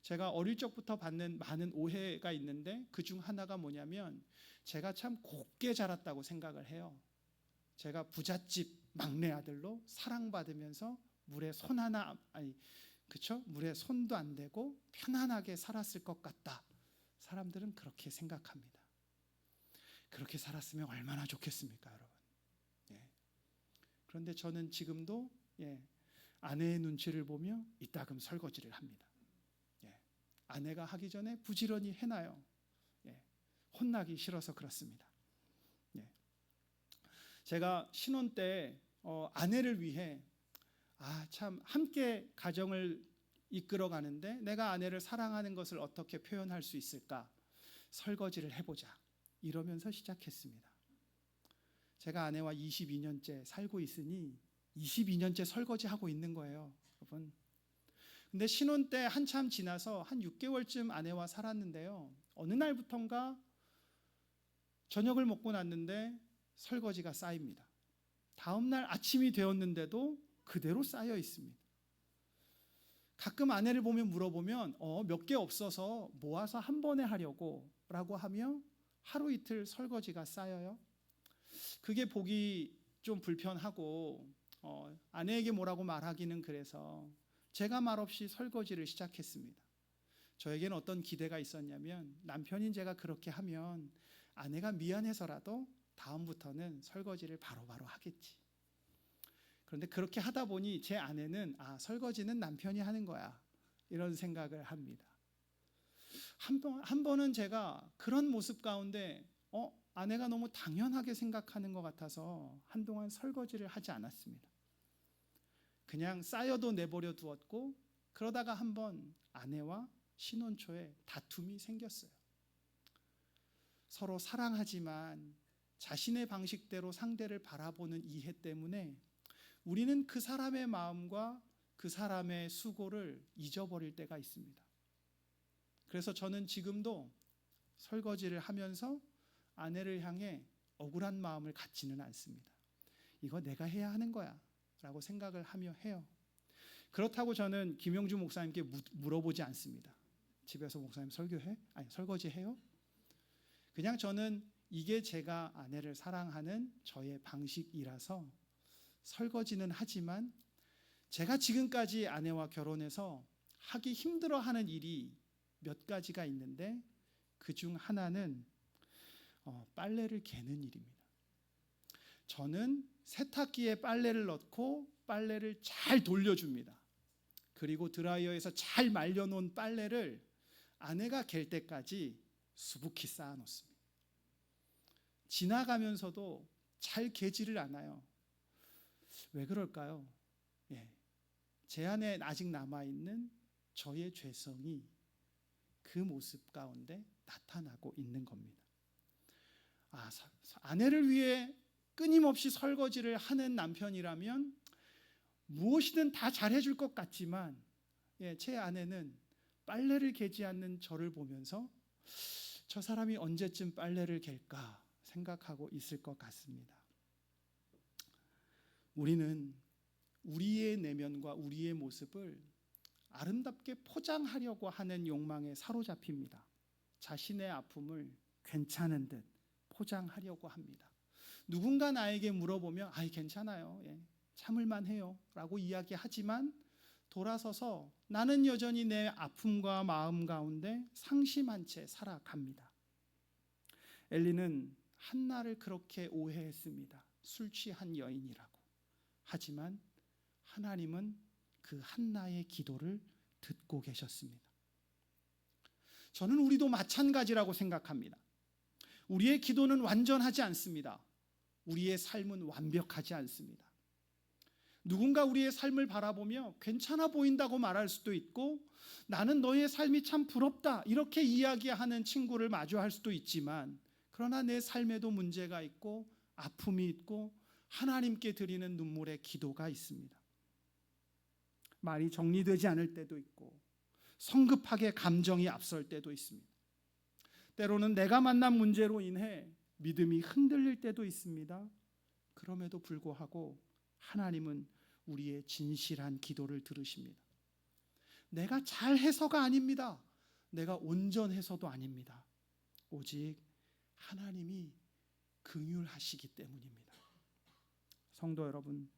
Speaker 4: 제가 어릴 적부터 받는 많은 오해가 있는데 그중 하나가 뭐냐면 제가 참 곱게 자랐다고 생각을 해요. 제가 부잣집 막내 아들로 사랑받으면서 물에 손 하나 물에 손도 안 대고 편안하게 살았을 것 같다. 사람들은 그렇게 생각합니다. 그렇게 살았으면 얼마나 좋겠습니까, 여러분? 예. 그런데 저는 지금도 아내의 눈치를 보며 이따금 설거지를 합니다. 아내가 하기 전에 부지런히 해놔요. 혼나기 싫어서 그렇습니다. 제가 신혼 때 아내를 위해 참 함께 가정을 이끌어 가는데 내가 아내를 사랑하는 것을 어떻게 표현할 수 있을까? 설거지를 해보자. 이러면서 시작했습니다. 제가 아내와 22년째 살고 있으니 22년째 설거지하고 있는 거예요, 여러분. 근데 신혼 때 한참 지나서 한 6개월쯤 아내와 살았는데요. 어느 날부턴가 저녁을 먹고 났는데 설거지가 쌓입니다. 다음 날 아침이 되었는데도 그대로 쌓여 있습니다. 가끔 아내를 보면 물어보면 몇 개 없어서 모아서 한 번에 하려고 라고 하며 하루 이틀 설거지가 쌓여요. 그게 보기 좀 불편하고 아내에게 뭐라고 말하기는 그래서 제가 말없이 설거지를 시작했습니다. 저에게는 어떤 기대가 있었냐면 남편인 제가 그렇게 하면 아내가 미안해서라도 다음부터는 설거지를 바로바로 하겠지. 그런데 그렇게 하다 보니 제 아내는 설거지는 남편이 하는 거야, 이런 생각을 합니다. 한 번은 제가 그런 모습 가운데 아내가 너무 당연하게 생각하는 것 같아서 한동안 설거지를 하지 않았습니다. 그냥 쌓여도 내버려 두었고, 그러다가 한번 아내와 신혼 초에 다툼이 생겼어요. 서로 사랑하지만 자신의 방식대로 상대를 바라보는 이해 때문에 우리는 그 사람의 마음과 그 사람의 수고를 잊어버릴 때가 있습니다. 그래서 저는 지금도 설거지를 하면서 아내를 향해 억울한 마음을 갖지는 않습니다. 이거 내가 해야 하는 거야 라고 생각을 하며 해요. 그렇다고 저는 김영주 목사님께 물어보지 않습니다. 집에서 목사님 설교해? 아니, 설거지 해요? 그냥 저는 이게 제가 아내를 사랑하는 저의 방식이라서 설거지는 하지만, 제가 지금까지 아내와 결혼해서 하기 힘들어하는 일이 몇 가지가 있는데 그 중 하나는 빨래를 개는 일입니다. 저는 세탁기에 빨래를 넣고 빨래를 잘 돌려줍니다. 그리고 드라이어에서 잘 말려놓은 빨래를 아내가 갤 때까지 수북히 쌓아놓습니다. 지나가면서도 잘 개지를 않아요. 왜 그럴까요? 제 안에 아직 남아있는 저의 죄성이 그 모습 가운데 나타나고 있는 겁니다. 아내를 위해 끊임없이 설거지를 하는 남편이라면 무엇이든 다 잘해줄 것 같지만, 제 아내는 빨래를 개지 않는 저를 보면서 저 사람이 언제쯤 빨래를 갤까 생각하고 있을 것 같습니다. 우리는 우리의 내면과 우리의 모습을 아름답게 포장하려고 하는 욕망에 사로잡힙니다. 자신의 아픔을 괜찮은 듯 포장하려고 합니다. 누군가 나에게 물어보면 괜찮아요, 참을만 해요 라고 이야기하지만, 돌아서서 나는 여전히 내 아픔과 마음 가운데 상심한 채 살아갑니다. 엘리는 한나를 그렇게 오해했습니다. 술 취한 여인이라고. 하지만 하나님은 그 한나의 기도를 듣고 계셨습니다. 저는 우리도 마찬가지라고 생각합니다. 우리의 기도는 완전하지 않습니다. 우리의 삶은 완벽하지 않습니다. 누군가 우리의 삶을 바라보며 괜찮아 보인다고 말할 수도 있고, 나는 너의 삶이 참 부럽다 이렇게 이야기하는 친구를 마주할 수도 있지만, 그러나 내 삶에도 문제가 있고 아픔이 있고 하나님께 드리는 눈물의 기도가 있습니다. 말이 정리되지 않을 때도 있고 성급하게 감정이 앞설 때도 있습니다. 때로는 내가 만난 문제로 인해 믿음이 흔들릴 때도 있습니다. 그럼에도 불구하고 하나님은 우리의 진실한 기도를 들으십니다. 내가 잘해서가 아닙니다. 내가 온전해서도 아닙니다. 오직 하나님이 긍휼하시기 때문입니다. 성도 여러분,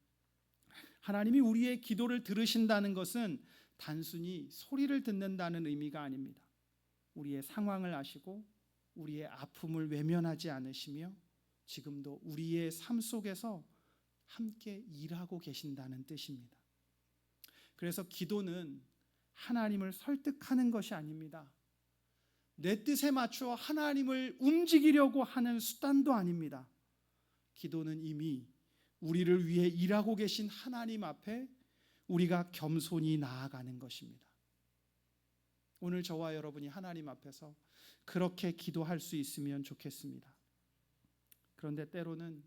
Speaker 4: 하나님이 우리의 기도를 들으신다는 것은 단순히 소리를 듣는다는 의미가 아닙니다. 우리의 상황을 아시고 우리의 아픔을 외면하지 않으시며 지금도 우리의 삶 속에서 함께 일하고 계신다는 뜻입니다. 그래서 기도는 하나님을 설득하는 것이 아닙니다. 내 뜻에 맞추어 하나님을 움직이려고 하는 수단도 아닙니다. 기도는 이미 우리를 위해 일하고 계신 하나님 앞에 우리가 겸손히 나아가는 것입니다. 오늘 저와 여러분이 하나님 앞에서 그렇게 기도할 수 있으면 좋겠습니다. 그런데 때로는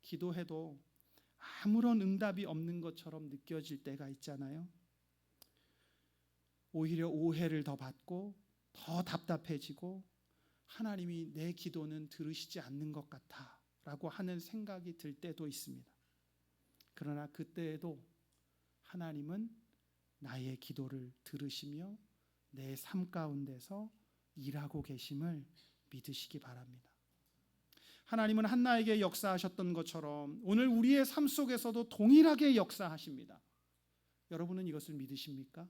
Speaker 4: 기도해도 아무런 응답이 없는 것처럼 느껴질 때가 있잖아요. 오히려 오해를 더 받고 더 답답해지고 하나님이 내 기도는 들으시지 않는 것 같아 라고 하는 생각이 들 때도 있습니다. 그러나 그때에도 하나님은 나의 기도를 들으시며 내 삶 가운데서 일하고 계심을 믿으시기 바랍니다. 하나님은 한나에게 역사하셨던 것처럼 오늘 우리의 삶 속에서도 동일하게 역사하십니다. 여러분은 이것을 믿으십니까?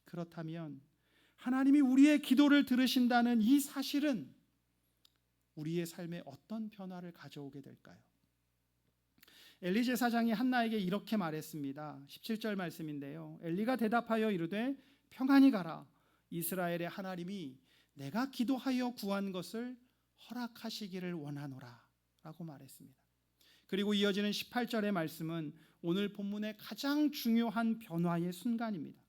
Speaker 4: 그렇다면 하나님이 우리의 기도를 들으신다는 이 사실은 우리의 삶에 어떤 변화를 가져오게 될까요? 엘리 제사장이 한나에게 이렇게 말했습니다. 17절 말씀인데요. 엘리가 대답하여 이르되 평안히 가라. 이스라엘의 하나님이 내가 기도하여 구한 것을 허락하시기를 원하노라 라고 말했습니다. 그리고 이어지는 18절의 말씀은 오늘 본문의 가장 중요한 변화의 순간입니다.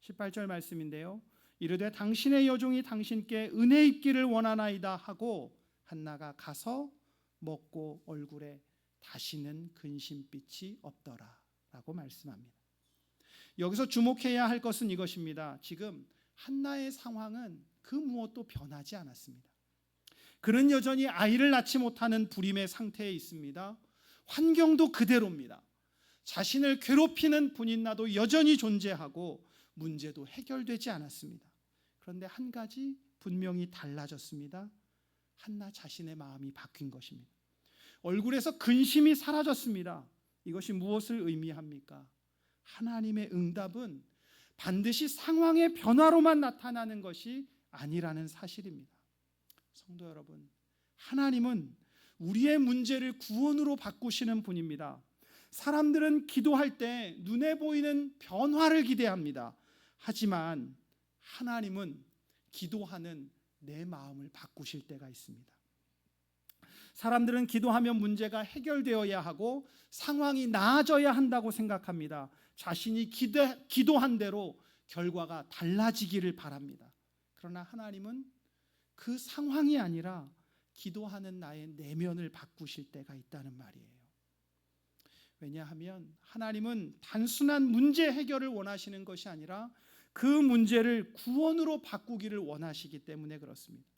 Speaker 4: 18절 말씀인데요. 이르되 당신의 여종이 당신께 은혜 입기를 원하나이다 하고 한나가 가서 먹고 얼굴에 다시는 근심빛이 없더라 라고 말씀합니다. 여기서 주목해야 할 것은 이것입니다. 지금 한나의 상황은 그 무엇도 변하지 않았습니다. 그는 여전히 아이를 낳지 못하는 불임의 상태에 있습니다. 환경도 그대로입니다. 자신을 괴롭히는 분인나도 여전히 존재하고 문제도 해결되지 않았습니다. 그런데 한 가지 분명히 달라졌습니다. 한나 자신의 마음이 바뀐 것입니다. 얼굴에서 근심이 사라졌습니다. 이것이 무엇을 의미합니까? 하나님의 응답은 반드시 상황의 변화로만 나타나는 것이 아니라는 사실입니다. 성도 여러분, 하나님은 우리의 문제를 구원으로 바꾸시는 분입니다. 사람들은 기도할 때 눈에 보이는 변화를 기대합니다. 하지만 하나님은 기도하는 내 마음을 바꾸실 때가 있습니다. 사람들은 기도하면 문제가 해결되어야 하고 상황이 나아져야 한다고 생각합니다. 자신이 기도한 대로 결과가 달라지기를 바랍니다. 그러나 하나님은 그 상황이 아니라 기도하는 나의 내면을 바꾸실 때가 있다는 말이에요. 왜냐하면 하나님은 단순한 문제 해결을 원하시는 것이 아니라 그 문제를 구원으로 바꾸기를 원하시기 때문에 그렇습니다.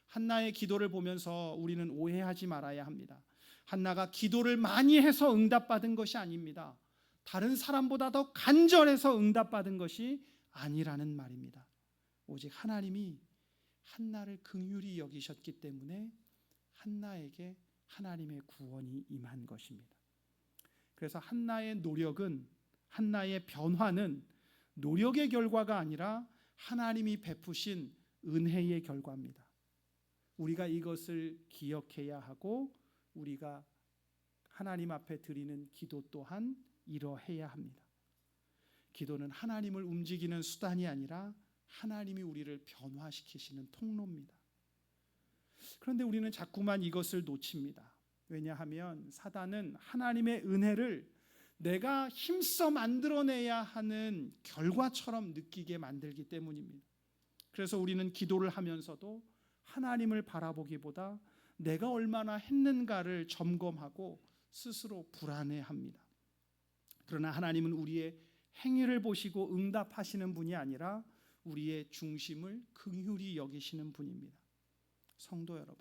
Speaker 4: 한나의 기도를 보면서 우리는 오해하지 말아야 합니다. 한나가 기도를 많이 해서 응답받은 것이 아닙니다. 다른 사람보다 더 간절해서 응답받은 것이 아니라는 말입니다. 오직 하나님이 한나를 긍휼히 여기셨기 때문에 한나에게 하나님의 구원이 임한 것입니다. 그래서 한나의 노력은, 한나의 변화는 노력의 결과가 아니라 하나님이 베푸신 은혜의 결과입니다. 우리가 이것을 기억해야 하고 우리가 하나님 앞에 드리는 기도 또한 이러해야 합니다. 기도는 하나님을 움직이는 수단이 아니라 하나님이 우리를 변화시키시는 통로입니다. 그런데 우리는 자꾸만 이것을 놓칩니다. 왜냐하면 사단은 하나님의 은혜를 내가 힘써 만들어내야 하는 결과처럼 느끼게 만들기 때문입니다. 그래서 우리는 기도를 하면서도 하나님을 바라보기보다 내가 얼마나 했는가를 점검하고 스스로 불안해합니다. 그러나 하나님은 우리의 행위를 보시고 응답하시는 분이 아니라 우리의 중심을 긍휼히 여기시는 분입니다. 성도 여러분,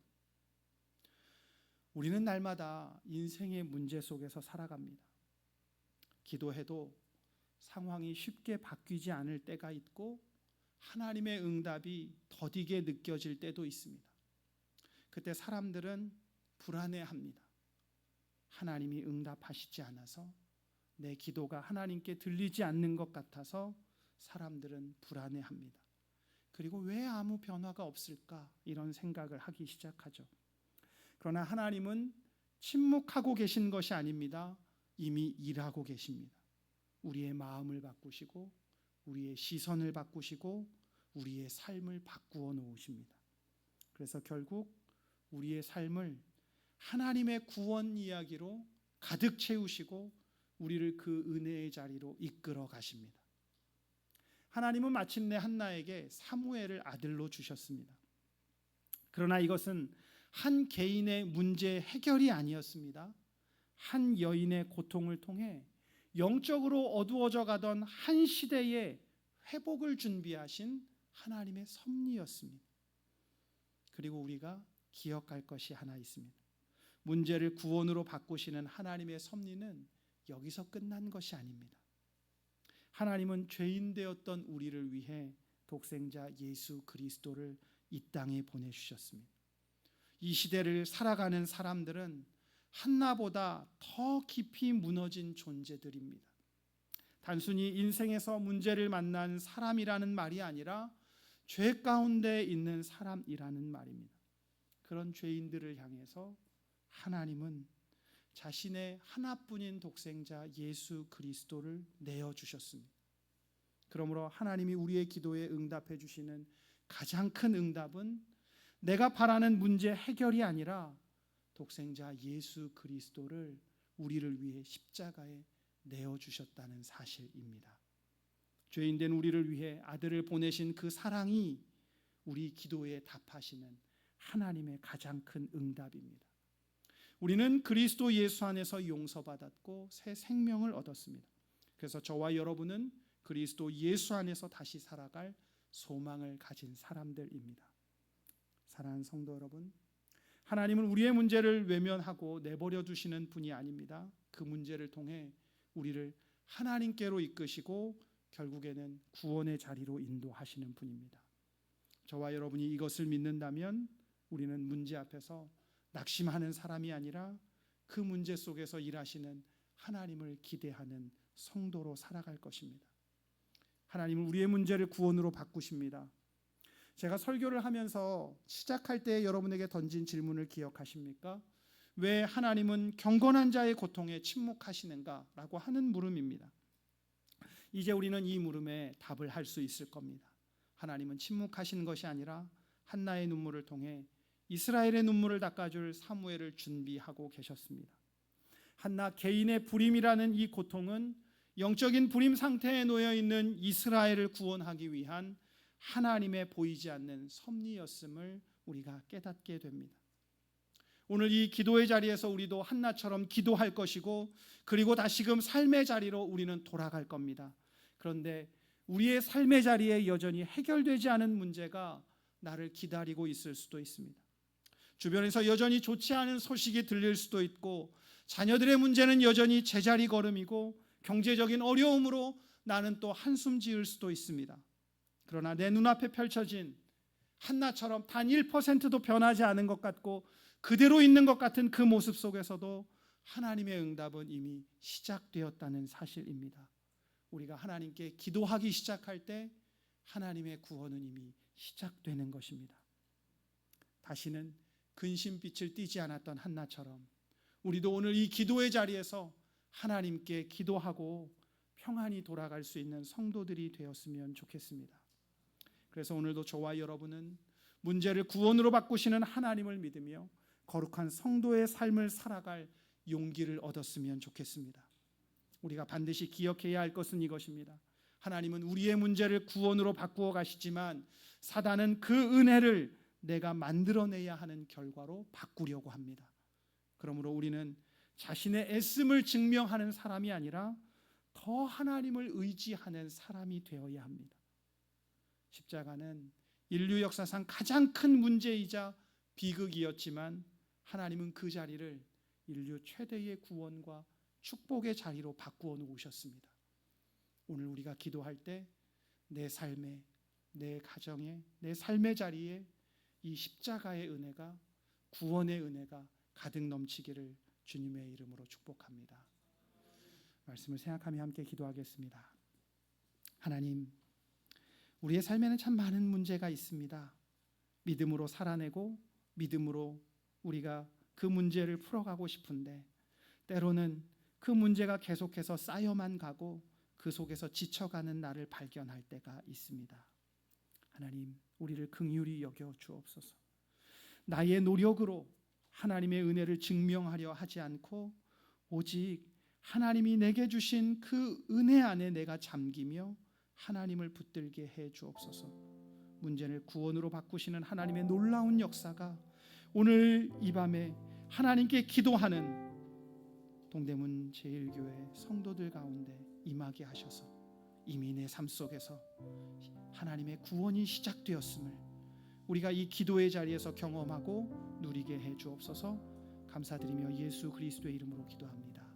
Speaker 4: 우리는 날마다 인생의 문제 속에서 살아갑니다. 기도해도 상황이 쉽게 바뀌지 않을 때가 있고 하나님의 응답이 더디게 느껴질 때도 있습니다. 그때 사람들은 불안해합니다. 하나님이 응답하시지 않아서, 내 기도가 하나님께 들리지 않는 것 같아서 사람들은 불안해합니다. 그리고 왜 아무 변화가 없을까? 이런 생각을 하기 시작하죠. 그러나 하나님은 침묵하고 계신 것이 아닙니다. 이미 일하고 계십니다. 우리의 마음을 바꾸시고 우리의 시선을 바꾸시고 우리의 삶을 바꾸어 놓으십니다. 그래서 결국 우리의 삶을 하나님의 구원 이야기로 가득 채우시고 우리를 그 은혜의 자리로 이끌어 가십니다. 하나님은 마침내 한나에게 사무엘을 아들로 주셨습니다. 그러나 이것은 한 개인의 문제 해결이 아니었습니다. 한 여인의 고통을 통해 영적으로 어두워져 가던 한 시대의 회복을 준비하신 하나님의 섭리였습니다. 그리고 우리가 기억할 것이 하나 있습니다. 문제를 구원으로 바꾸시는 하나님의 섭리는 여기서 끝난 것이 아닙니다. 하나님은 죄인 되었던 우리를 위해 독생자 예수 그리스도를 이 땅에 보내주셨습니다. 이 시대를 살아가는 사람들은 한나보다 더 깊이 무너진 존재들입니다. 단순히 인생에서 문제를 만난 사람이라는 말이 아니라 죄 가운데 있는 사람이라는 말입니다. 그런 죄인들을 향해서 하나님은 자신의 하나뿐인 독생자 예수 그리스도를 내어주셨습니다. 그러므로 하나님이 우리의 기도에 응답해 주시는 가장 큰 응답은 내가 바라는 문제 해결이 아니라 독생자 예수 그리스도를 우리를 위해 십자가에 내어주셨다는 사실입니다. 죄인된 우리를 위해 아들을 보내신 그 사랑이 우리 기도에 답하시는 하나님의 가장 큰 응답입니다. 우리는 그리스도 예수 안에서 용서받았고 새 생명을 얻었습니다. 그래서 저와 여러분은 그리스도 예수 안에서 다시 살아갈 소망을 가진 사람들입니다. 사랑하는 성도 여러분, 하나님은 우리의 문제를 외면하고 내버려 두시는 분이 아닙니다. 그 문제를 통해 우리를 하나님께로 이끄시고 결국에는 구원의 자리로 인도하시는 분입니다. 저와 여러분이 이것을 믿는다면 우리는 문제 앞에서 낙심하는 사람이 아니라 그 문제 속에서 일하시는 하나님을 기대하는 성도로 살아갈 것입니다. 하나님은 우리의 문제를 구원으로 바꾸십니다. 제가 설교를 하면서 시작할 때 여러분에게 던진 질문을 기억하십니까? 왜 하나님은 경건한 자의 고통에 침묵하시는가? 라고 하는 물음입니다. 이제 우리는 이 물음에 답을 할 수 있을 겁니다. 하나님은 침묵하시는 것이 아니라 한나의 눈물을 통해 이스라엘의 눈물을 닦아줄 사무엘을 준비하고 계셨습니다. 한나 개인의 불임이라는 이 고통은 영적인 불임 상태에 놓여 있는 이스라엘을 구원하기 위한 하나님의 보이지 않는 섭리였음을 우리가 깨닫게 됩니다. 오늘 이 기도의 자리에서 우리도 한나처럼 기도할 것이고 그리고 다시금 삶의 자리로 우리는 돌아갈 겁니다. 그런데 우리의 삶의 자리에 여전히 해결되지 않은 문제가 나를 기다리고 있을 수도 있습니다. 주변에서 여전히 좋지 않은 소식이 들릴 수도 있고 자녀들의 문제는 여전히 제자리 걸음이고 경제적인 어려움으로 나는 또 한숨 지을 수도 있습니다. 그러나 내 눈앞에 펼쳐진 한나처럼 단 1%도 변하지 않은 것 같고 그대로 있는 것 같은 그 모습 속에서도 하나님의 응답은 이미 시작되었다는 사실입니다. 우리가 하나님께 기도하기 시작할 때 하나님의 구원은 이미 시작되는 것입니다. 다시는 근심빛을 띠지 않았던 한나처럼 우리도 오늘 이 기도의 자리에서 하나님께 기도하고 평안히 돌아갈 수 있는 성도들이 되었으면 좋겠습니다. 그래서 오늘도 저와 여러분은 문제를 구원으로 바꾸시는 하나님을 믿으며 거룩한 성도의 삶을 살아갈 용기를 얻었으면 좋겠습니다. 우리가 반드시 기억해야 할 것은 이것입니다. 하나님은 우리의 문제를 구원으로 바꾸어 가시지만 사단은 그 은혜를 내가 만들어내야 하는 결과로 바꾸려고 합니다. 그러므로 우리는 자신의 애씀을 증명하는 사람이 아니라 더 하나님을 의지하는 사람이 되어야 합니다. 십자가는 인류 역사상 가장 큰 문제이자 비극이었지만 하나님은 그 자리를 인류 최대의 구원과 축복의 자리로 바꾸어 놓으셨습니다. 오늘 우리가 기도할 때 내 삶에, 내 가정에, 내 삶의 자리에 이 십자가의 은혜가, 구원의 은혜가 가득 넘치기를 주님의 이름으로 축복합니다. 말씀을 생각하며 함께 기도하겠습니다. 하나님, 우리의 삶에는 참 많은 문제가 있습니다. 믿음으로 살아내고 믿음으로 우리가 그 문제를 풀어가고 싶은데 때로는 그 문제가 계속해서 쌓여만 가고 그 속에서 지쳐가는 나를 발견할 때가 있습니다. 하나님, 우리를 긍휼히 여겨 주옵소서. 나의 노력으로 하나님의 은혜를 증명하려 하지 않고 오직 하나님이 내게 주신 그 은혜 안에 내가 잠기며 하나님을 붙들게 해 주옵소서. 문제를 구원으로 바꾸시는 하나님의 놀라운 역사가 오늘 이 밤에 하나님께 기도하는 동대문 제1교회 성도들 가운데 임하게 하셔서 이미 내 삶 속에서 하나님의 구원이 시작되었음을 우리가 이 기도의 자리에서 경험하고 누리게 해 주옵소서. 감사드리며 예수 그리스도의 이름으로 기도합니다.